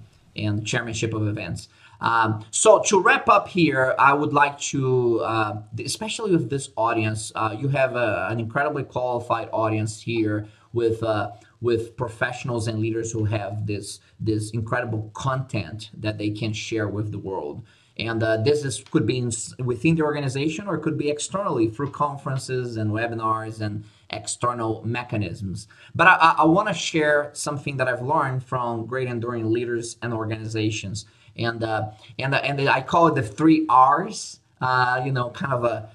chairmanship of events. So to wrap up here, I would like to, especially with this audience, you have an incredibly qualified audience here with professionals and leaders who have this incredible content that they can share with the world. And could be within the organization, or it could be externally through conferences and webinars and external mechanisms. But I want to share something that I've learned from great enduring leaders and organizations. And I call it the 3 R's, kind of a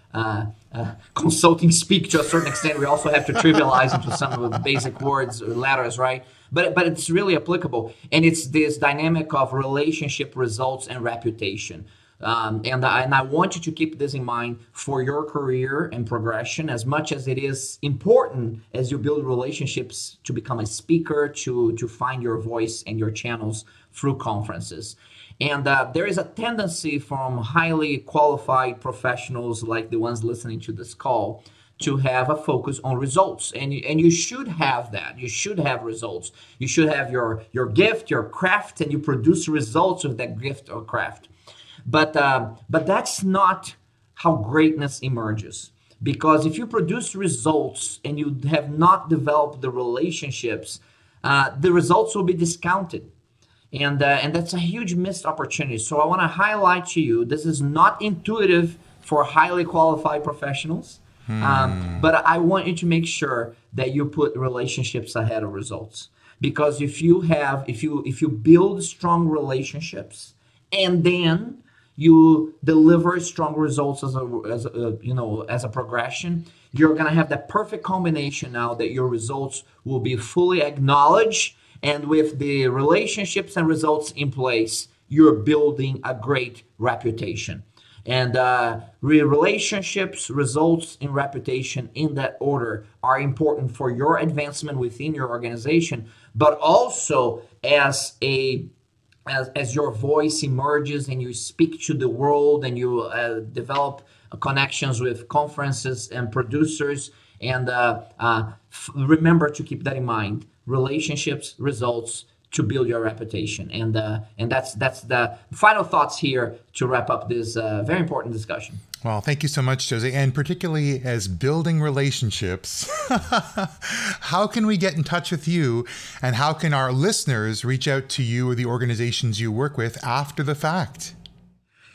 consulting speak to a certain extent. We also have to trivialize into some of the basic words or letters, right? But it's really applicable. And it's this dynamic of relationship, results, and reputation. And I want you to keep this in mind for your career and progression, as much as it is important as you build relationships to become a speaker, to find your voice and your channels through conferences. And there is a tendency from highly qualified professionals like the ones listening to this call to have a focus on results. And you should have that. You should have results. You should have your gift, your craft, and you produce results with that gift or craft. But that's not how greatness emerges. Because if you produce results and you have not developed the relationships, the results will be discounted. And that's a huge missed opportunity. So I want to highlight to you, this is not intuitive for highly qualified professionals, but I want you to make sure that you put relationships ahead of results. Because if you build strong relationships and then you deliver strong results as a progression, you're going to have that perfect combination now that your results will be fully acknowledged. And with the relationships and results in place, you're building a great reputation. And relationships, results, and reputation in that order are important for your advancement within your organization, but also as your voice emerges and you speak to the world and you develop connections with conferences and producers. And remember to keep that in mind. Relationships, results, to build your reputation. And that's the final thoughts here to wrap up this very important discussion. Well, thank you so much, Jose. And particularly as building relationships, how can we get in touch with you, and how can our listeners reach out to you or the organizations you work with after the fact?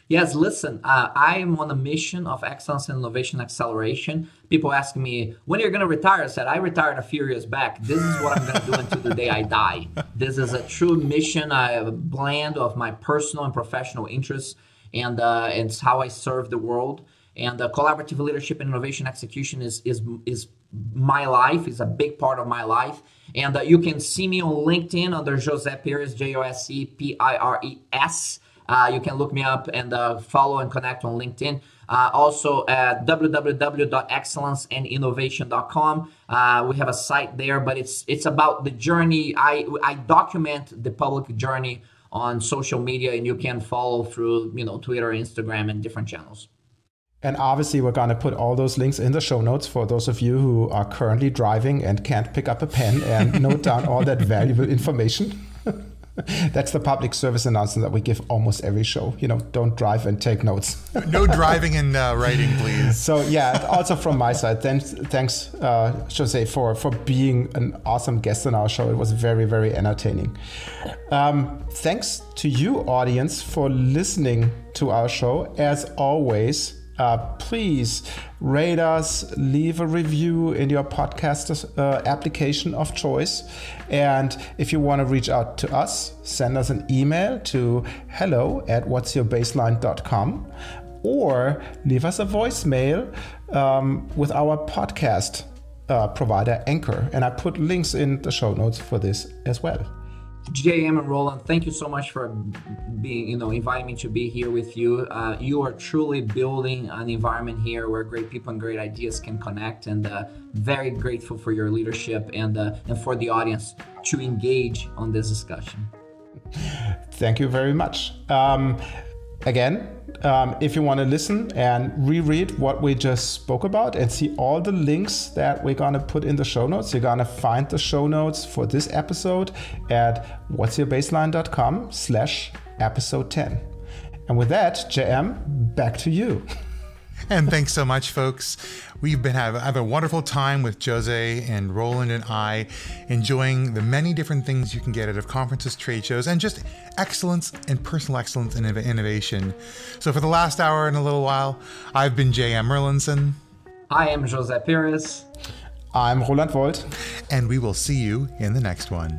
Yes, listen, I am on a mission of excellence and innovation acceleration. People ask me, when are you going to retire? I said, I retired a few years back. This is what I'm going to do until the day I die. This is a true mission. I have a blend of my personal and professional interests, and it's how I serve the world. And collaborative leadership and innovation execution is my life, is a big part of my life. And you can see me on LinkedIn under José Pires, Josepires. You can look me up and follow and connect on LinkedIn. Also at www.excellenceandinnovation.com. We have a site there, but it's about the journey. I document the public journey on social media, and you can follow through Twitter, Instagram, and different channels. And obviously, we're going to put all those links in the show notes for those of you who are currently driving and can't pick up a pen and note down all that valuable information. That's the public service announcement that we give almost every show. Don't drive and take notes. No driving and writing, please. So yeah, also from my side, thanks, Jose, for being an awesome guest on our show. It was very, very entertaining. Thanks to you, audience, for listening to our show. As always, please rate us, leave a review in your podcast application of choice. And if you want to reach out to us, send us an email to hello@whatsyourbaseline.com, or leave us a voicemail with our podcast provider Anchor. And I put links in the show notes for this as well. JM and Roland, thank you so much for being, inviting me to be here with you. You are truly building an environment here where great people and great ideas can connect, and very grateful for your leadership and for the audience to engage on this discussion. Thank you very much. Again, if you want to listen and reread what we just spoke about and see all the links that we're going to put in the show notes, you're going to find the show notes for this episode at whatsyourbaseline.com/episode 10. And with that, JM, back to you. And thanks so much, folks. We've been having a wonderful time with Jose and Roland and I, enjoying the many different things you can get out of conferences, trade shows, and just excellence and personal excellence and innovation. So for the last hour and a little while, I've been J.M. Merlinson. I am José Pires. I'm Roland Volt. And we will see you in the next one.